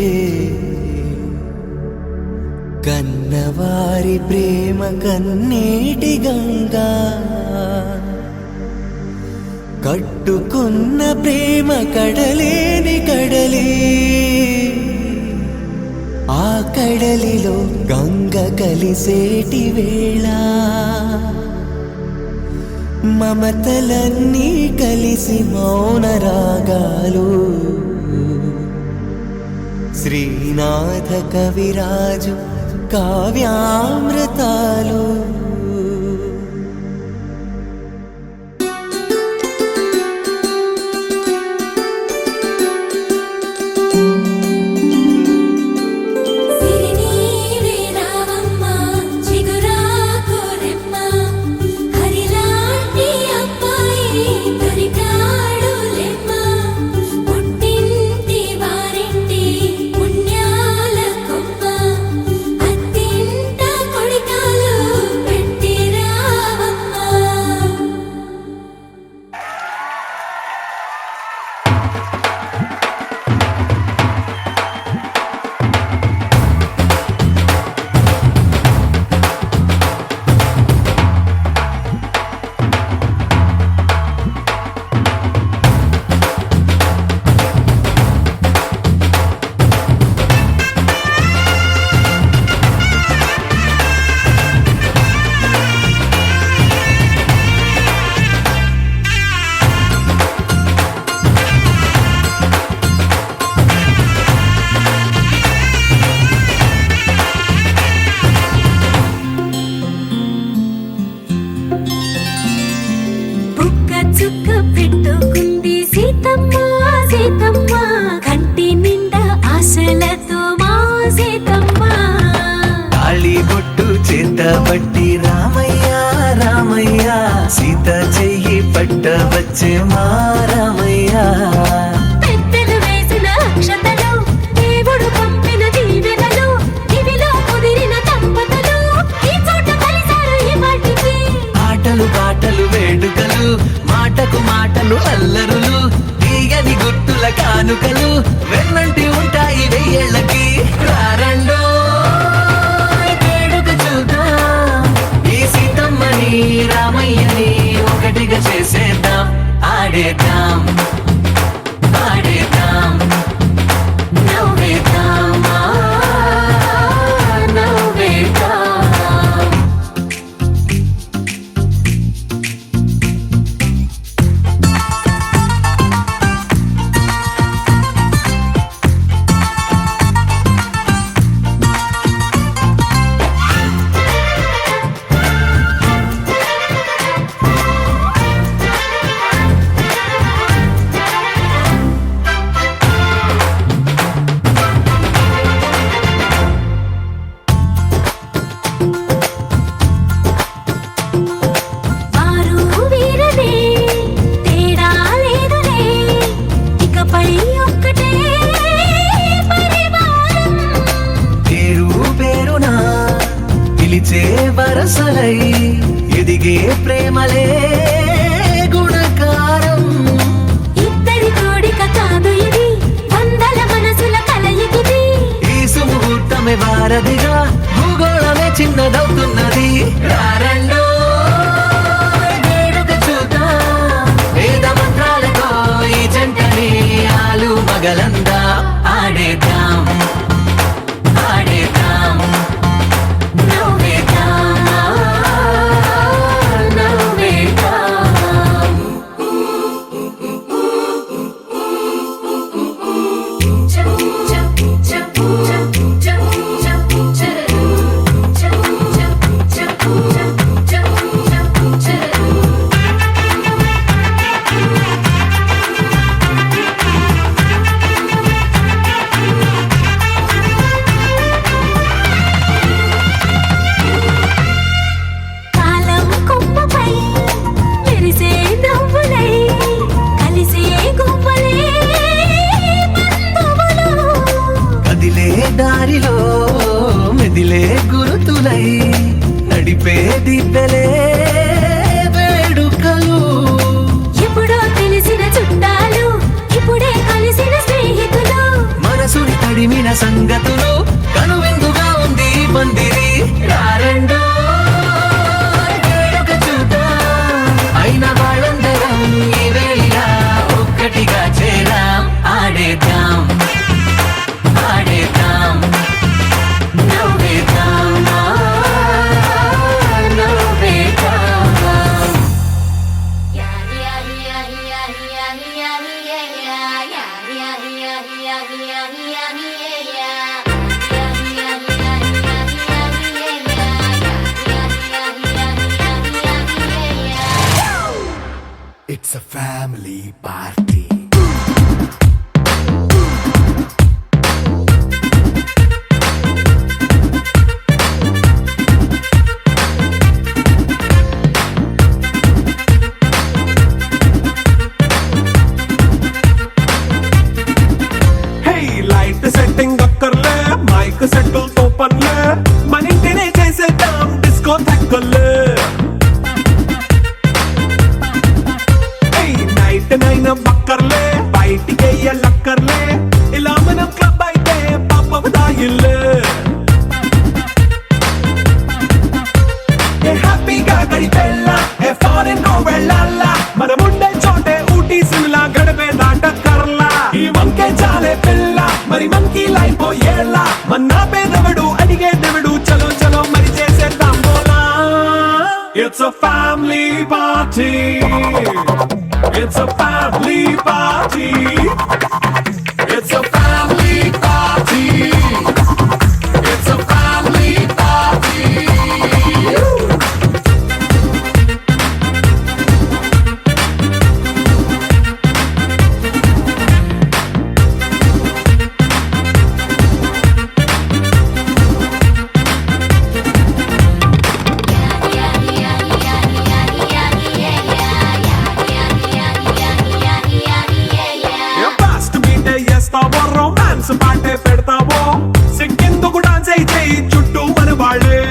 కన్నవారి ప్రేమ కన్నీటి గంగా కట్టుకున్న ప్రేమ కడలేని కడలి ఆ కడలిలో గంగ కలిసేటి వేళ మమతలన్నీ కలిసి మౌన రాగాలు శ్రీనాథ కవిరాజు కావ్యామృతాలు సిరినీవే రావమ్మ చిగురాకు రెమ్మ హరిలాంటి అబ్బాయి దొరికాడు లెమ్మ పుట్టింటి వారింటి పుణ్యాల కొమ్మ అత్తింట కొడికాలు పెట్టి రావమ్మ. బుక్క చుక్క పెట్టుకుంది సీతమ్మ సీతమ్మ కంటి నిండా ఆశలతో మా సీతమ్మ. తాళి బొట్టు చేతబట్టి రామయ్య రామయ్య సీత చెయ్యి పట్ట వచ్చే మా రామయ్య పెద్దలు వేసిన అక్షతలు దేవుడు పంపిన దీవెనలు ఇవిలో కుదిరిన దంపతులు ఈ చోట కలిసారు ఈ వాటికి. ఆటలు పాటలు వేడుకలు మాటకు మాటలు అల్లరులు తీయని గుర్తుల కానుకలు వెన్నంటి ఉంటాయి వెయ్యేళ్ళకి రారండో వేడుక చూద్దాం ఈ సీతమ్మని రామయ్యని ఒకటిగా చేసేద్దాం ఆడేద్దాం పాడేద్దాం నవ్వేద్దాం నవ్వేద్దాం. వారు వీరనే తేడా లేదులే ఇకపై ఒక్కటే పరివారం. పేరు పేరునా పిలిచే వరసలై ఎదిగే ప్రేమలే గుణకారం ఇద్దరి కోడిక కాదు ఇది వందల మనసుల కలయికిది. ఈ సుముహూర్తమే వారధిగా భూగోళమే చిన్నదవుతున్నది రారండో వేడుక చూద్దాం వేద మంత్రాలతో ఈ జంటని ఆలు మగలందా ఆడేద్దాం ఆడేద్దాం నవ్వేద్దాం నవ్వేద్దాం. చప్ చప్ చప్ చప్ చప్ చప్ చప్ చప్ చప్ దీపెలే వేడుకలు ఎప్పుడో తెలిసిన చుట్టాలు ఇప్పుడే కలిసిన స్నేహితులు మనసుని తడిమిన సంగతులు కనువిందుగా ఉంది ఈ పందిరి రారండో వేడుక చూద్దాం అయిన వాళ్ళందరం ఈ వేళ ఒక్కటిగా చేరాం ఆడేద్దాం ఆడేద్దాం నవ్వేద్దాం నవ్వేద్దాం It's a family party. Hey, light setting అక్కర్లే మైక్ సెట్టుల్ తో పనులే మన ఇంటినే చేసేద్దాం డిస్కో తక్కర్లే నైట్ నైన్ బక్కర్లే బయటికి వెళ్ళక్కర్లే ఇలా మనం క్లబ్ అయితే పాప దాయిల్లే హ్యాపీగా గడిపెళ్ళా ఫారెన్ కో వెళ్ళాలా మనం ఉండే చోటే ఊటీ సిమ్లా గడిపే దాటక్కర్లా ఈ వంకే చాలే పిల్ల మరి మంకీ లైఫ్ ఏళ్ళ మన్నా పేదవడు అడిగే దేవుడు చలో చలో మరి చేసేద్దాం బోలా it's a family party. It's a family party. It's a family party. It's a family party. Fast beat చేస్తావో రొమాన్స్ పాటే పెడతావో సిక్కిందుకు డాన్స్ అయితే చుట్టూ మన వాళ్ళే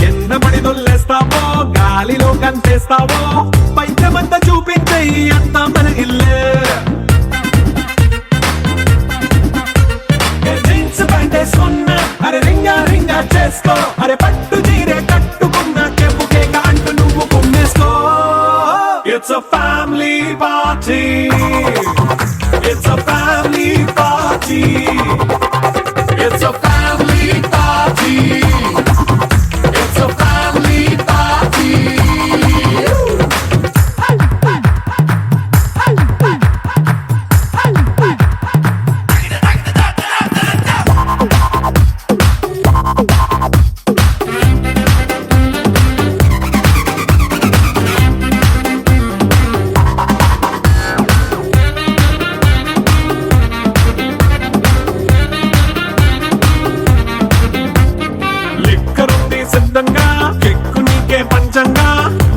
కింద పడి దొల్లేస్తావో గాలిలో కంటేస్తావో పైద్యమంతా చూపించే అంతా మన ఇల్లే జీన్స్ ప్యాంట్ వేసుకున్నా అరే రింగా రింగా చేసుకో అరే పట్టు చీరే కట్టుకున్న చెప్పు కేక అంటూ నువ్వు కుమ్మేసుకో It's a family party. It's a family party. It's a family party. It's a family party. లిక్కరుంది సిద్ధంగా కెక్కు నీకే పంచంగా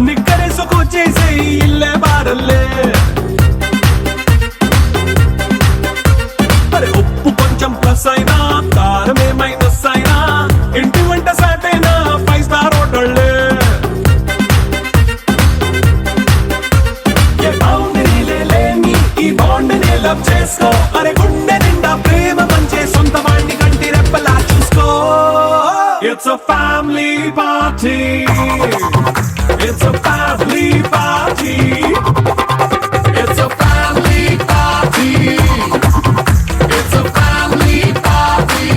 నిక్కరేసుకు చేసే ఇల్లే బారల్లే అరే ఉప్పు కొంచెం ప్లస్ అయినా కారమే మైనస్ అయినా ఇంటి వంట సాటైనా 5 స్టార్ హోటళ్ళే ఏ బౌండరీలే లేని ఈ బాండ్ని లవ్ చేసుకో అరే గుండె నిండా ప్రేమ పంచే సొంత వాణ్ణి కంటి రెప్పలా చూసుకో It's a family party. It's a family party. It's a family party. It's a family party.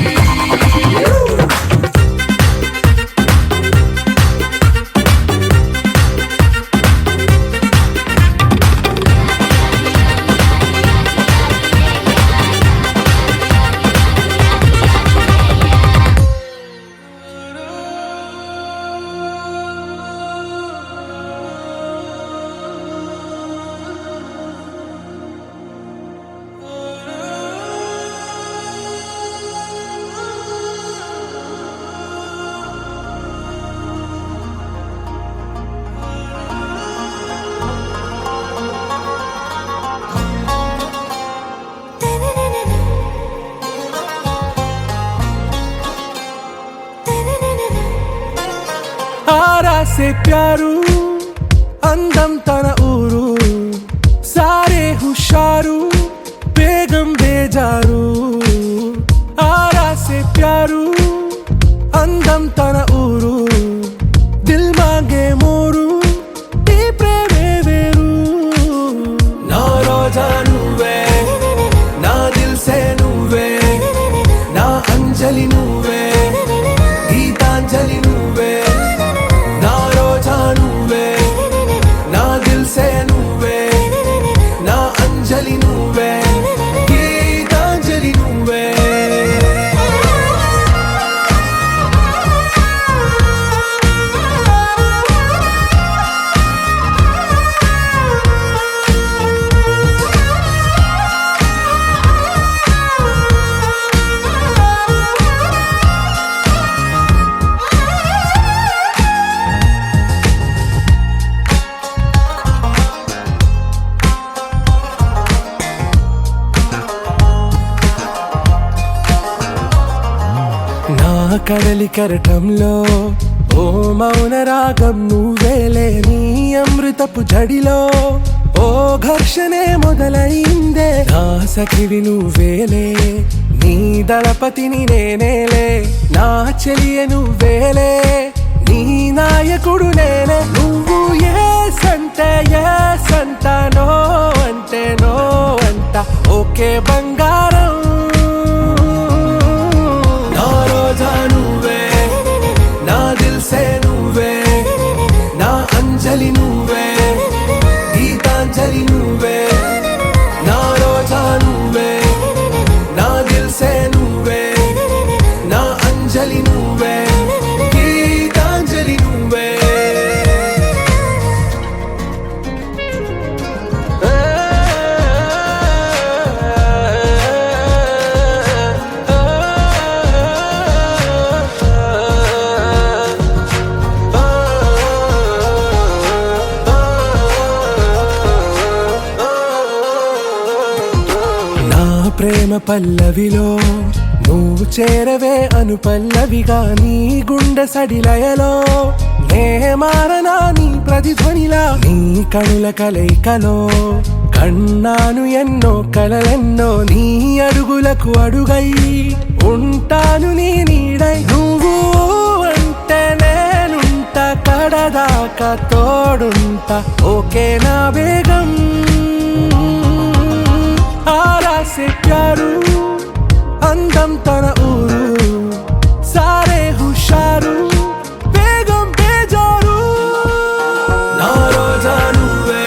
ఆరా సే ప్యారు అందం తన ఊరు సారే హుషారు బేగం బేజారు ఆరా సే ప్యారు అందం తన ఊరు దిల్ మాంగే మోరు ఈ ప్రేమే వేరు నా రోజా నువ్వే నా దిల్ సే నువ్వే నా అంజలి నువ్వే గీతాంజలి నువ్వే నా రోజా నువ్వే నా దిల్ సే నువ్వే నా అంజలి నువ్వే గీతాంజలి నువ్వే నా కడలి కరటంలో ఓ మౌన రాగం నువ్వేలే నీ అమృతపు జడిలో ఓ ఘర్షణే మొదలైందే నా సఖివి నువ్వేలే నీ దళపతిని నేనేలే నా చెలియ నువ్వేలే నీ నాయకుడు నేనే నువ్వు ఏ సంట నో అంటే నో అంట ఓకే బంగారం నా రోజా నువ్వే నా దిల్ సే నువ్వే నా అంజలి నువ్వే గీతాంజలి నువ్వే నా రోజా నువ్వే నా దిల్ సే నువ్వే నా అంజలి నువ్వే గీతాంజలి నువ్వే నా ప్రేమ పల్లవిలో నువ్వు చేరవే అను పల్లవిగా నీ గుండె సడిలయలో నే మారనా నీ ప్రతిధ్వనిలా నీ కనుల కలయికలో కన్నాను ఎన్నో కలలెన్నో నీ అడుగులకు అడుగై ఉంటాను నీ నీడై నువ్వు అంటే నేనుంట కడదాకా తోడుంటా ఓకే నా బేగం ఆరా సే ప్యారు అందం తన ఊరు సారే హుషారు బేగం బేజారు నా రోజా నువ్వే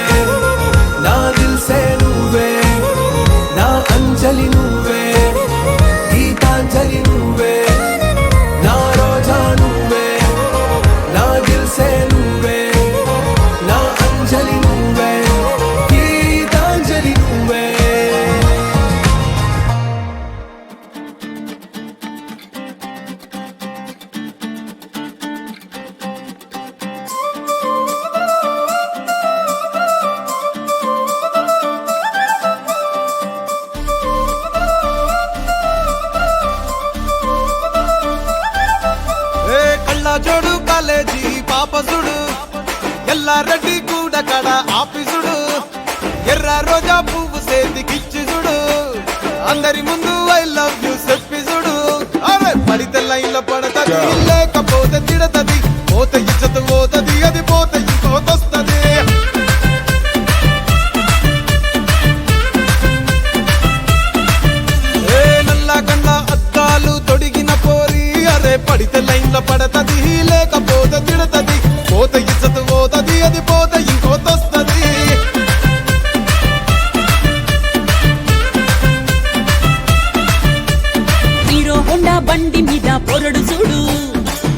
నా దిల్ సే నువ్వే నా అంజలి నువ్వే గీతాంజలి నువ్వే నా రోజా నువ్వే నా దిల్ సే నువ్వే నా అంజలి నువ్వే గీతాంజలి నువ్వే జోడు కాలేజీ పాపసుడు ఎల్లారెడ్డి కూడా కడ ఆఫీసుడు ఎర్ర రోజా పువ్వు సేతికిచ్చి చూడు అందరి ముందు ఐ లవ్ యూ చెప్పి చూడు అరే పడితే లైన్ లో పడతది లేకపోతే తిడతది పోతే ఇచ్చత పోతది అది పోతే ఇంకోతొస్తది నల్లా కన్న అద్దాలు తొడిగిన పోరి అరే పడితే లైన్ లో పడతది లేకపోతే తిడతది పోతే ఇచ్చత పోతది అది పోతే ఇంకోతొస్తది హీరో హోండా బండి మీద పొరడు చూడు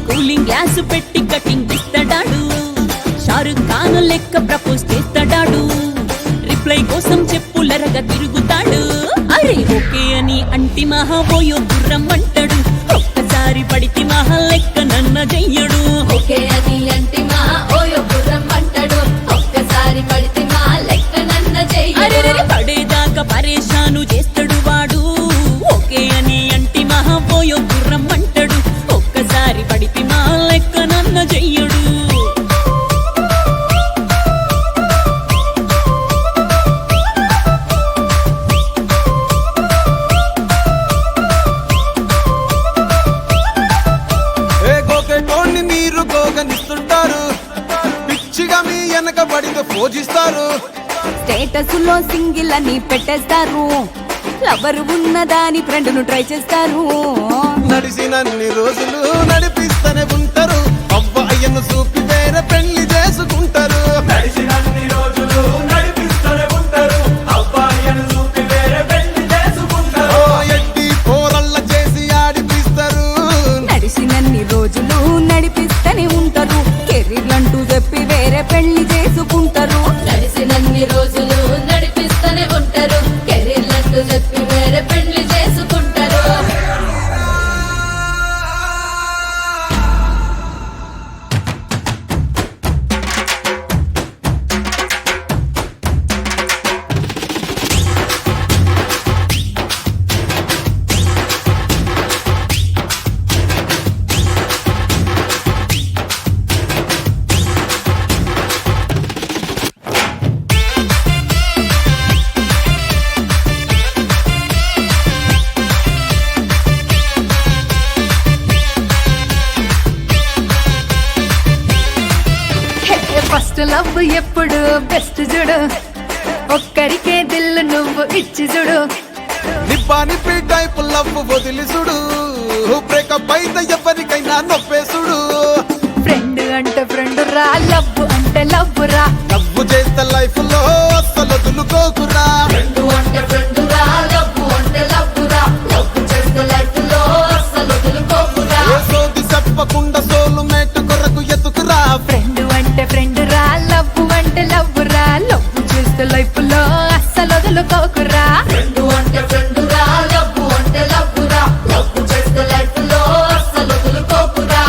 కూలింగ్ గ్లాస్ పెట్టి కటింగ్ ఇస్తాడాడు షారుఖ్ ఖాన్ లెక్క ప్రపోజ్ చేస్తాడాడు రిప్లై కోసం చెప్పులరగా తిరుగుతాడు అరే ఓకే అని అంటి మహా పోయో గుర్రం అంటాడు ఒక్కసారి పడితే మహా లెక్క నన్న చెయ్యడు ఓకే అని అంటి మా ఓయో గుర్రం అంటాడు ఒక్కసారి పడితే మా లెక్క నన్న అరే చెయ్యడు పడేదాకా పరేషాను చేస్తాడు వాడు ఓకే అని అంటి మహా పోయో గుర్రం అంటాడు ఒక్కసారి పడితే మా లెక్క నన్న చెయ్యడు కోగనిస్తుంటారు పిచ్చిగా మీ వెనకబడితో పూజిస్తారు స్టేటస్ లో సింగిల్ అని పెట్టేస్తారు లవర్ ఉన్నదాని ఫ్రెండ్ ను ట్రై చేస్తారు నడిచినన్ని రోజులు నడిపిస్తూనే ఉంటారు అవ్వ అయ్యను చూపి వేరే పెళ్లి చేసుకుంటారు నడిచినన్ని రోజులు నడిపిస్తూనే ఉంటారు అబ్బాయిని చూపి వేరే పెళ్లి చేసుకుంటారు ఎట్టి పోరల్ల చేసి ఆడిపిస్తారు నడిచినన్ని రోజులు నడిపిస్తూనే ఉంటారు కెరీర్ అంటూ చెప్పి వేరే పెళ్లి చేసుకుంటారు నడిసినన్ని రోజులు నడిపిస్తూనే ఉంటారు కెరీర్లంటూ చెప్పి వేరే పెళ్లి చేసుకుంటారు ఫస్ట్ లవ్ ఎప్పుడు బెస్ట్ చూడు ఒక్కరికే దిల్లు నువ్వు ఇచ్చి చూడు నిప్పి టైప్ లవ్ వదిలి చూడు బ్రేకప్ అయితే ఎవరికైనా నొప్పేసుడు ఫ్రెండ్ అంటే ఫ్రెండ్ రా లవ్ అంటే లవ్ రా లవ్ చేస్తే లైఫ్ లో అస్సలు వదులుకోకురా ఫ్రెండ్ అంటే ఫ్రెండ్ రా లవ్ అంటే లవ్ రా లవ్ చేస్తే లైఫ్ లో అస్సలు వదులుకోకురా ఏ సోది చెప్పకుండా సోలు మేటు కొరకు ఎతుకురా ఫ్రెండ్ అంటే ఫ్రెండ్ రా లవ్ అంటే లవ్ రా లవ్ చేస్తే లైఫ్ లో అస్సలు వదులుకోకురా ఫ్రెండ్ అంటే ఫ్రెండ్ రా లవ్ అంటే లవ్ రా లవ్ చేస్తే లైఫ్ లో అస్సలు వదులుకోకురా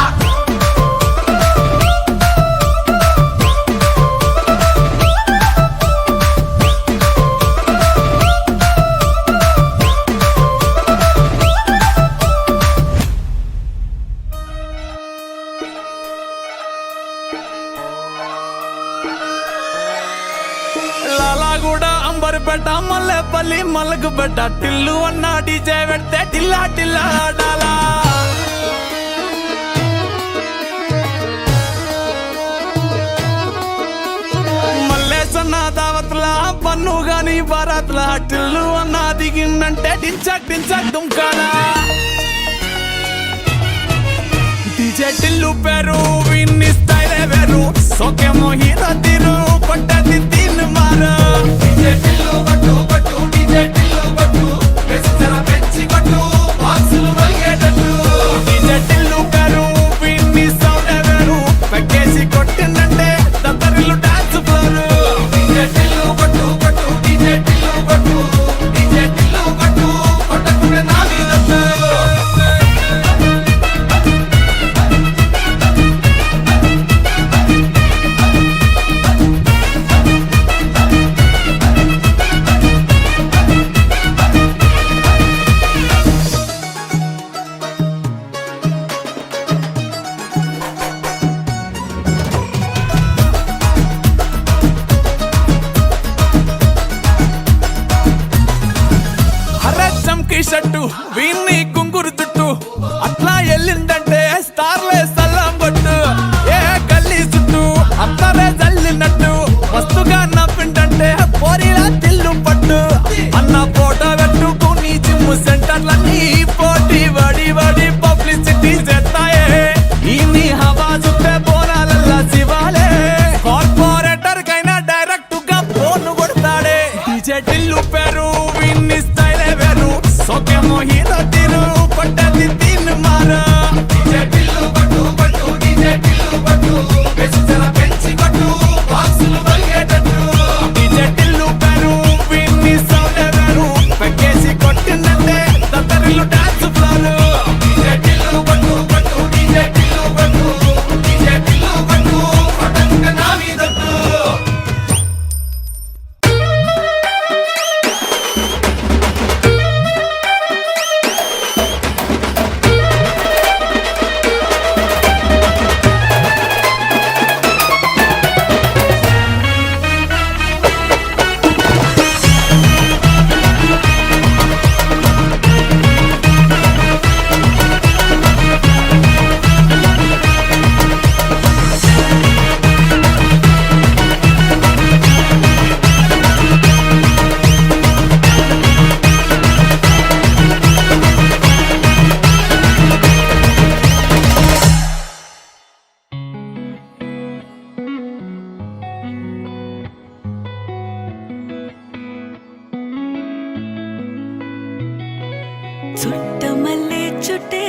లాలాగూడ అంబర్పేట మల్లెపల్లి మలకపేట టిల్లు అన్న డీజే పెడితే టిల్లా టిల్లా ఆడాలా మల్లేసన్న దావత్ల పన్ను గాని బారాత్ల టిల్లు అన్న దిగిందంటే టించక్ టించక్ దుంకాలా డీజే టిల్లు పేరు విన్ని స్టైలే వేరు సోకేమో హీరో తీరు కొట్టది తిన్ మారు డీజే టిల్లు కొట్టు కొట్టు డీజే టిల్లు కొట్టు వెచ్చర పెంచి కొట్టు బాక్సులు మలిగేటట్టు డీజే టిల్లు పేరు విన్ని సౌండే వేరు పెక్కేసి కొట్టిందంటే దత్తరిల్లు డాన్స్ ఫ్లోరు డీజే టిల్లు కొట్టు కొట్టు డీజే టిల్లు కొట్టు డీజే టిల్లు కొట్టు కొట్టకుంటే నా మీద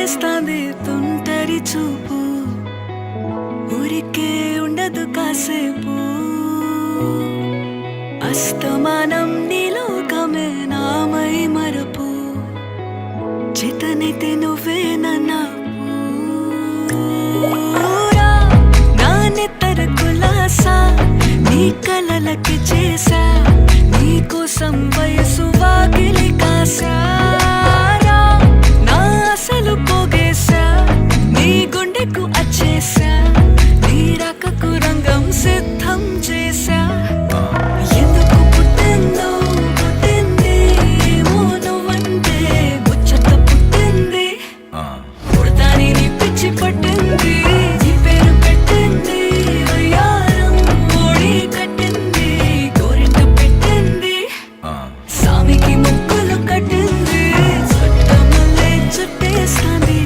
చుట్టేస్తాంది తుంటరి చూపు ఊరికే ఉండదు కాసేపు అస్తమానం నీలోకమే నామై మరపు చేతనైతే నువ్వే నన్నా నా నెత్తర కులాసా నీ కలలకి చేసా నీ కోసం వయసు వాకిలి కాసారా నా అసలు పోగేశా నీ గుండెకు అచ్చేసా నీ రకకు రంగం సిద్ధం చేసా ఎందుకు పుట్టిందో పుట్టింది ఏమో నువ్వంటే ముచ్చట పుట్టింది పుడతాని నీ పిచ్చి పట్టింది నీ పేరు పెట్టింది వయ్యారం ఓడి కట్టింది గోరింట పెట్టింది సామికి ముక్కులు కట్టింది చుట్టమల్లే చుట్టేస్తాంది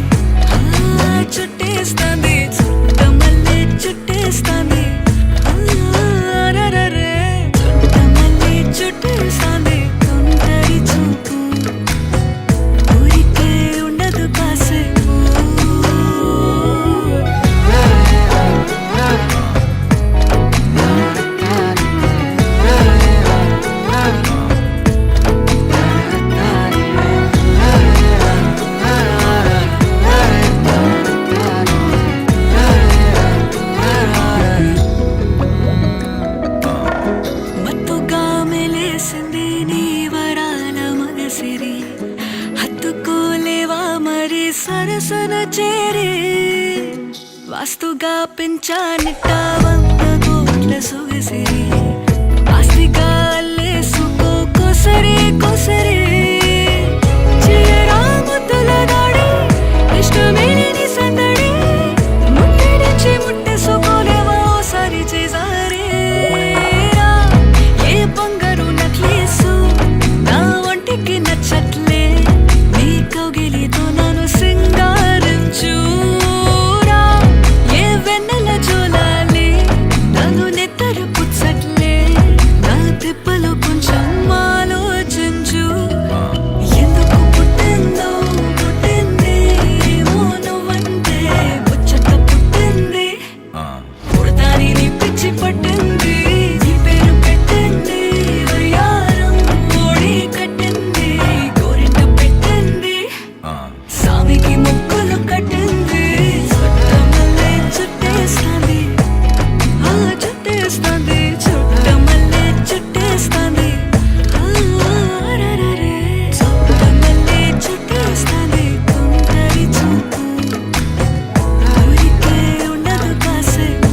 చుట్టేస్తాంది చుట్టమల్లే చుట్టేస్తాంది రరరే చుట్టమల్లే చుట్టేస్తాంది తుంటరి చూపు ఊరికే ఉండదు కాసేపు మత్తుగా మెలేసింది నీ వరాల మగసిరి హత్తుకోలేవా మరి సరసన చేరి వాస్తుగా పెంచానిట్ట 100 కోట్ల సొగసిరి ఆస్తిగా అల్లేసుకో కొసరి కొసరి చేయరా ముద్దుల దాడి ఇష్టమేని సందడి ముట్టడించి ముట్టేసుకోలేవా ఓసారి చేసారి ఏ బంగారు నక్లీసు నా ఒంటికి నచ్చట్లే నీ కౌగిలితో నన్ను సింగారించురా ఏ వెన్నెల జోలాలి నన్ను నెత్తరు పుచ్చట్లే నా తిప్పలు కొంచెం ఆలోచించు ఎందుకు పుట్టిందో పుట్టింది ఏమో నువ్వంటే ముచ్చట పుట్టింది పుడతాని నీ పిచ్చి పట్టింది నీ పేరు పెట్టింది వయ్యారం ఓడి కట్టింది గోరింట పెట్టింది సామికి ముక్కులు కట్టింది చుట్టమల్లే చుట్టేస్తాంది చుట్టేస్తాంది చుట్టమల్లే చుట్టేస్తాంది రరరే చుట్టమల్లే చుట్టేస్తాంది తుంటరి చూపు ఊరికే ఉండదు కాసేపు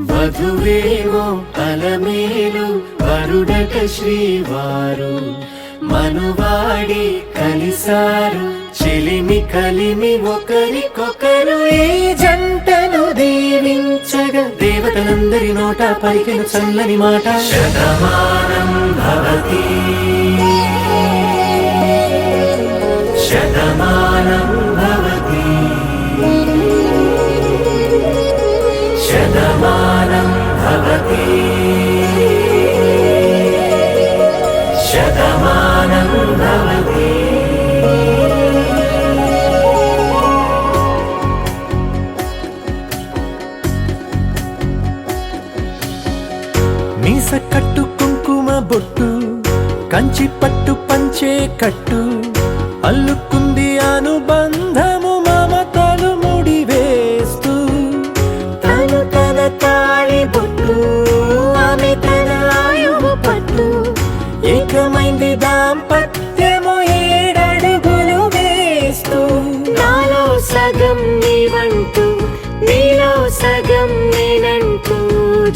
వధువేమో అలమేలు వరుడట శ్రీవారు మనువాడి కలిసారు చెలిమి కలిమి ఒకరికొకరు ఈ జంటను దీవించగా దేవతలందరి నోట పలికిన చల్లని మాట శతమానం భవతి శతమానం భవతి శతమానం భవతి శతమానం భవతి మీస కట్టు కుంకుమ బొట్టు కంచి పట్టు పంచే కట్టు అల్లుకుంది అనుబంధము మమతలు ముడివేస్తూ తను తన తాళి బొట్టు ఆమె తన ఆయువు పట్టు ఏకమైంది దాంపత్యము 7 అడుగులు వేస్తూ నాలో సగం నీవంటూ నీలో సగం నేనంటూ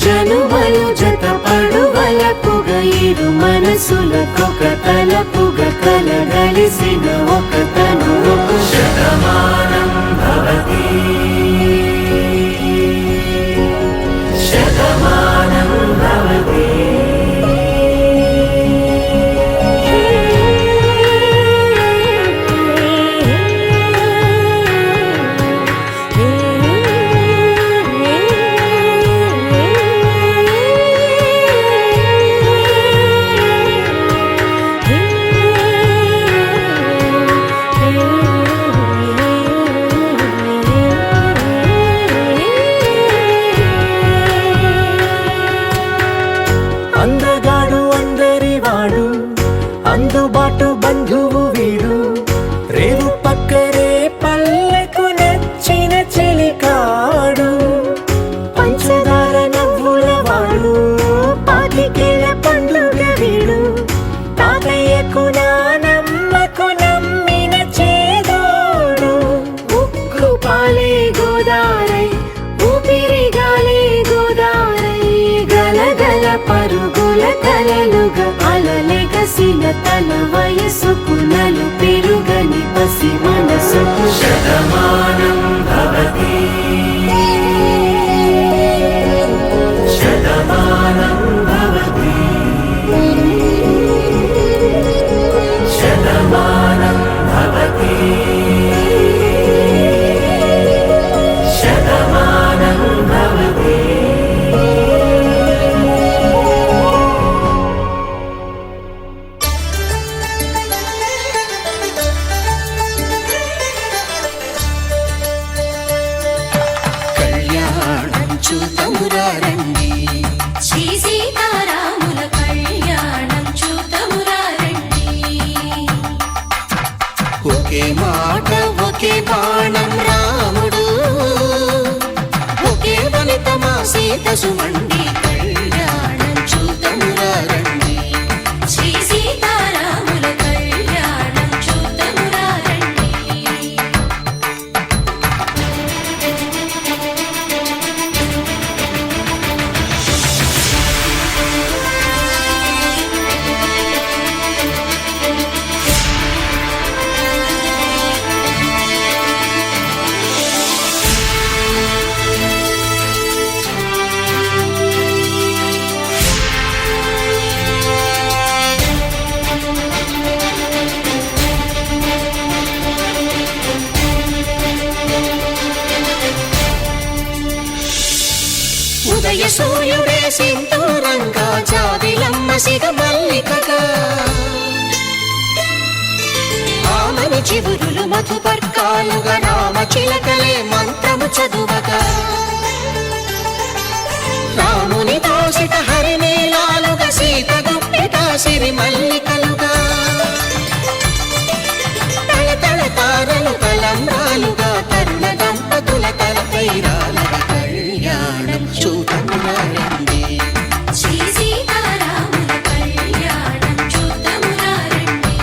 జనుమలు జత పడువలకుగా ఈ ఇరు మనసులకొక తలపుగా కలగలిసిన ఒక తను శతమానం భవతి శతమానం భవతి అందగాడు అందరి వాడు అందుబాటు బంధువు వీడు రేవు పక్కరే పల్లెకు నచ్చిన చెలికాడు పంచదార నవ్వుల వాడు పాతికేల పండుగ వీడు తాతయ్యకు నానమ్మకు నమ్మిన చేదోడు ఉక్కు పాలే గోదారై ఊపిరిగాలే గోదారై గలగల పరుగుల కలలుగా అలలెగసిన తన వయసుకు నలు పెరుగని పసి మనసుకు శతమానం భవతి శతమానం భవతి శతమానం భవతి శతమానం భవతి కళ్యాణం చూతమురారండి శ్రీ సీతారాముల కళ్యాణం చూతమురారండి ఒకే మాట ఒకే బాణం రాముడు ఒకే వనిత మా సీత సుమండి కళ్యాణం చూతమురారండి శ్రీ సీతారాముల కళ్యాణం చూతమురారండి ఉదయ సూర్యుడే సింధూరంగా జాబిలమ్మ సిగ మల్లికగా ఆమని చివురులు మధుపర్కాలుగా రామ చిలకలే మంత్రము చదువగా రాముని దోసిట హరినీలాలుగా సీత గుప్పిట సిరి మల్లికలుగా తల తల తారలు కలంబ్రాలుగా తరుణ దంపతుల తలపైరాలుగా కళ్యాణం చూతమురారండి శ్రీ సీతారాముల కళ్యాణం చూతమురారండి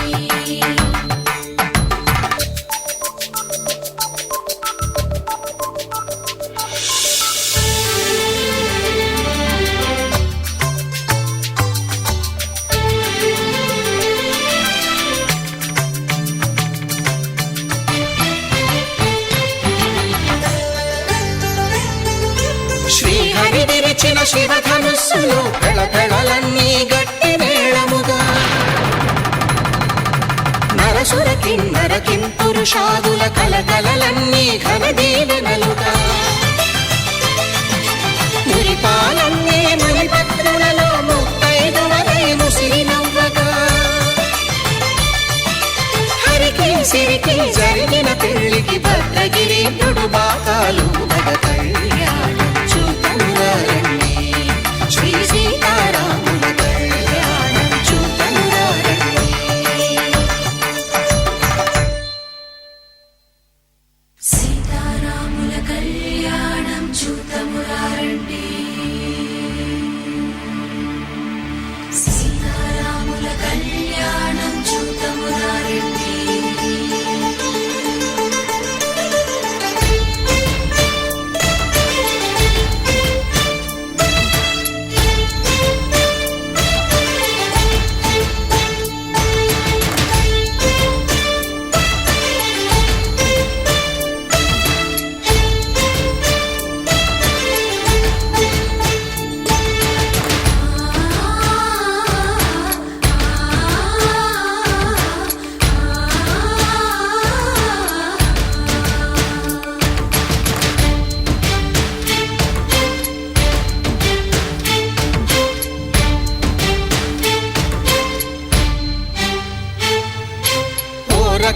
శ్రీహరి విరిచిన శివధనుస్సులు పెళపెళలన్నీ గట్టి మేళముగా నరసుర కిన్నర కింపురుషాదుల కలకలలన్నీ ఘన దీవెనలుగా మురిపాలన్నీ మణిపత్రులలో ముత్తైదువలై ముసిరి నవ్వగా హరికి సిరికి జరిగిన పెళ్లికి భద్రగిరి బాకాలు మగ కళ్యాణం చూతమురారండి శ్రీ సీతారాముల కళ్యాణం చూతమురారండి సీతారాముల కళ్యాణం చూతమురారండి సీతారాముల కళ్యాణం చూతమురారండి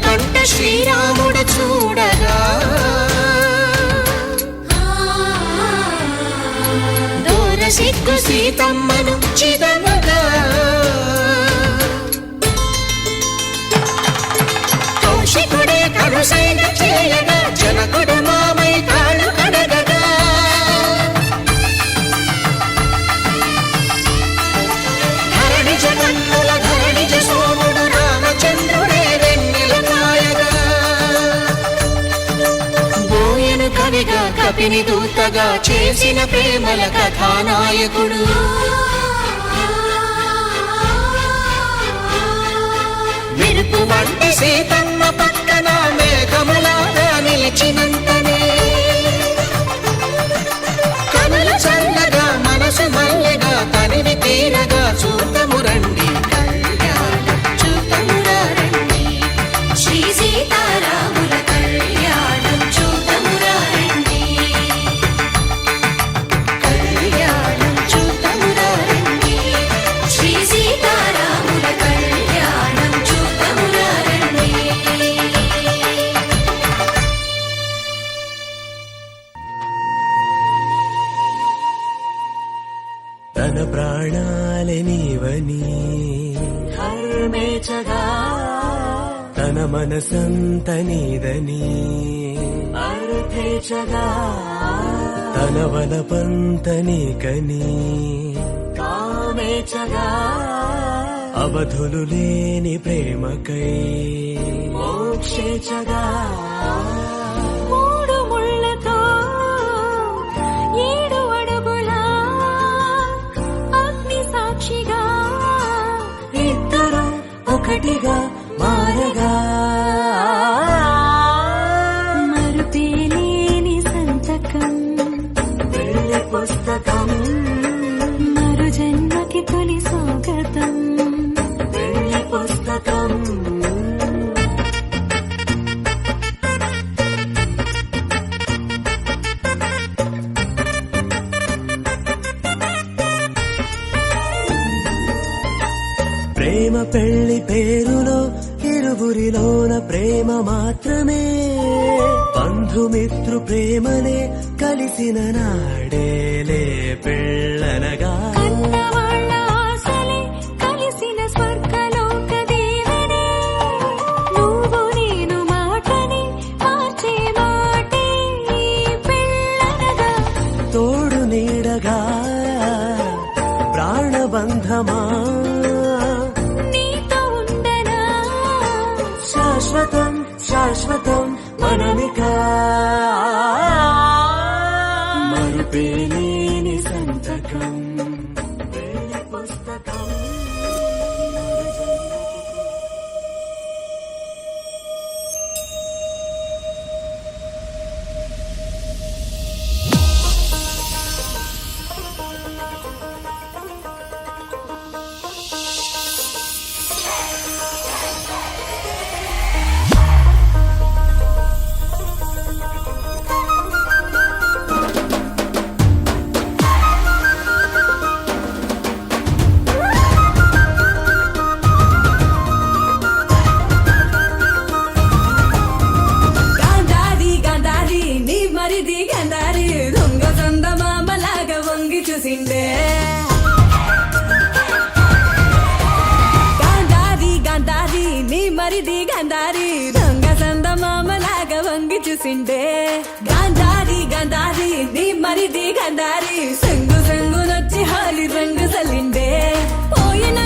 కంట శ్రీరాముడు చూడగా దూర సిగ్గు సీతమ్మను చిదమగా కౌశికుడే కరుసైన చేయగా జనకుడు మామై కాళ్ళు కడగగా ధరణి జగన్నుల ధరణిజ సోముడు రామచంద్రుడే వెన్నెల కాయగా బోయను కవిగా కపిని దూతగా చేసిన ప్రేమల కథానాయకుడు మెరుపు వంటి సీతమ్మ పక్కన మేఘములాగా నిలిచినంతనే కనులు చల్లగా మనసు మల్లెగా తనివి తీరగా చూతము రండి కళ్యాణం చూతమురా రండి శ్రీ సీతారాముల కళ్యాణం చూతమురా రండి కళ్యాణం చూతమురా రండి శ్రీ సీతారాముల కళ్యాణం చూతమురా రండి తన ప్రాణాలే నీవని ధర్మేచగా తన మనసంత నీదని అర్థేచగా తన వలపంత నీకని కామేచగా అవధులు లేని ప్రేమకై మోక్షేచగా మూడు ముళ్ళతో 7 అడుగుల అగ్ని సాక్షిగా ఇద్దరు ఒకటిగా మారగా మరుపేలేని సంతకం వెళ్ళి పుస్తకం మరు జన్మకి తొలి స్వాగతం వెళ్ళి పుస్తకం ప్రేమ పెళ్లి పేరులో ఇరువురిలోన ప్రేమ మాత్రమే బంధుమిత్రు ప్రేమనే కలిసిన నాడేలే పెళ్ళనగా కన్నవాళ్ళ ఆశలే కలిసిన స్వర్గలోక దీవెనే నువ్వు నేను మాటని మార్చే మాటే ఈ పెళ్ళనగా తోడు నీడగా ప్రాణబంధమా నీతో ఉండనా శాశ్వతం శాశ్వతం మనమికా మరుపేలేని సంతకం వెళ్ళి పుస్తకం గాంధారి గాంధారి నీ మరిది గాంధారి దొంగ చందమామలాగా వంగి చూసిండే గాంధారి గాంధారి నీ మరిది గాంధారి దొంగ చందమామలాగా వంగి చూసిండే గాంధారి గాంధారి నీ మరిది గాంధారి సంగు సంగు నొచ్చి హాలి రంగు సలిండే పోయిన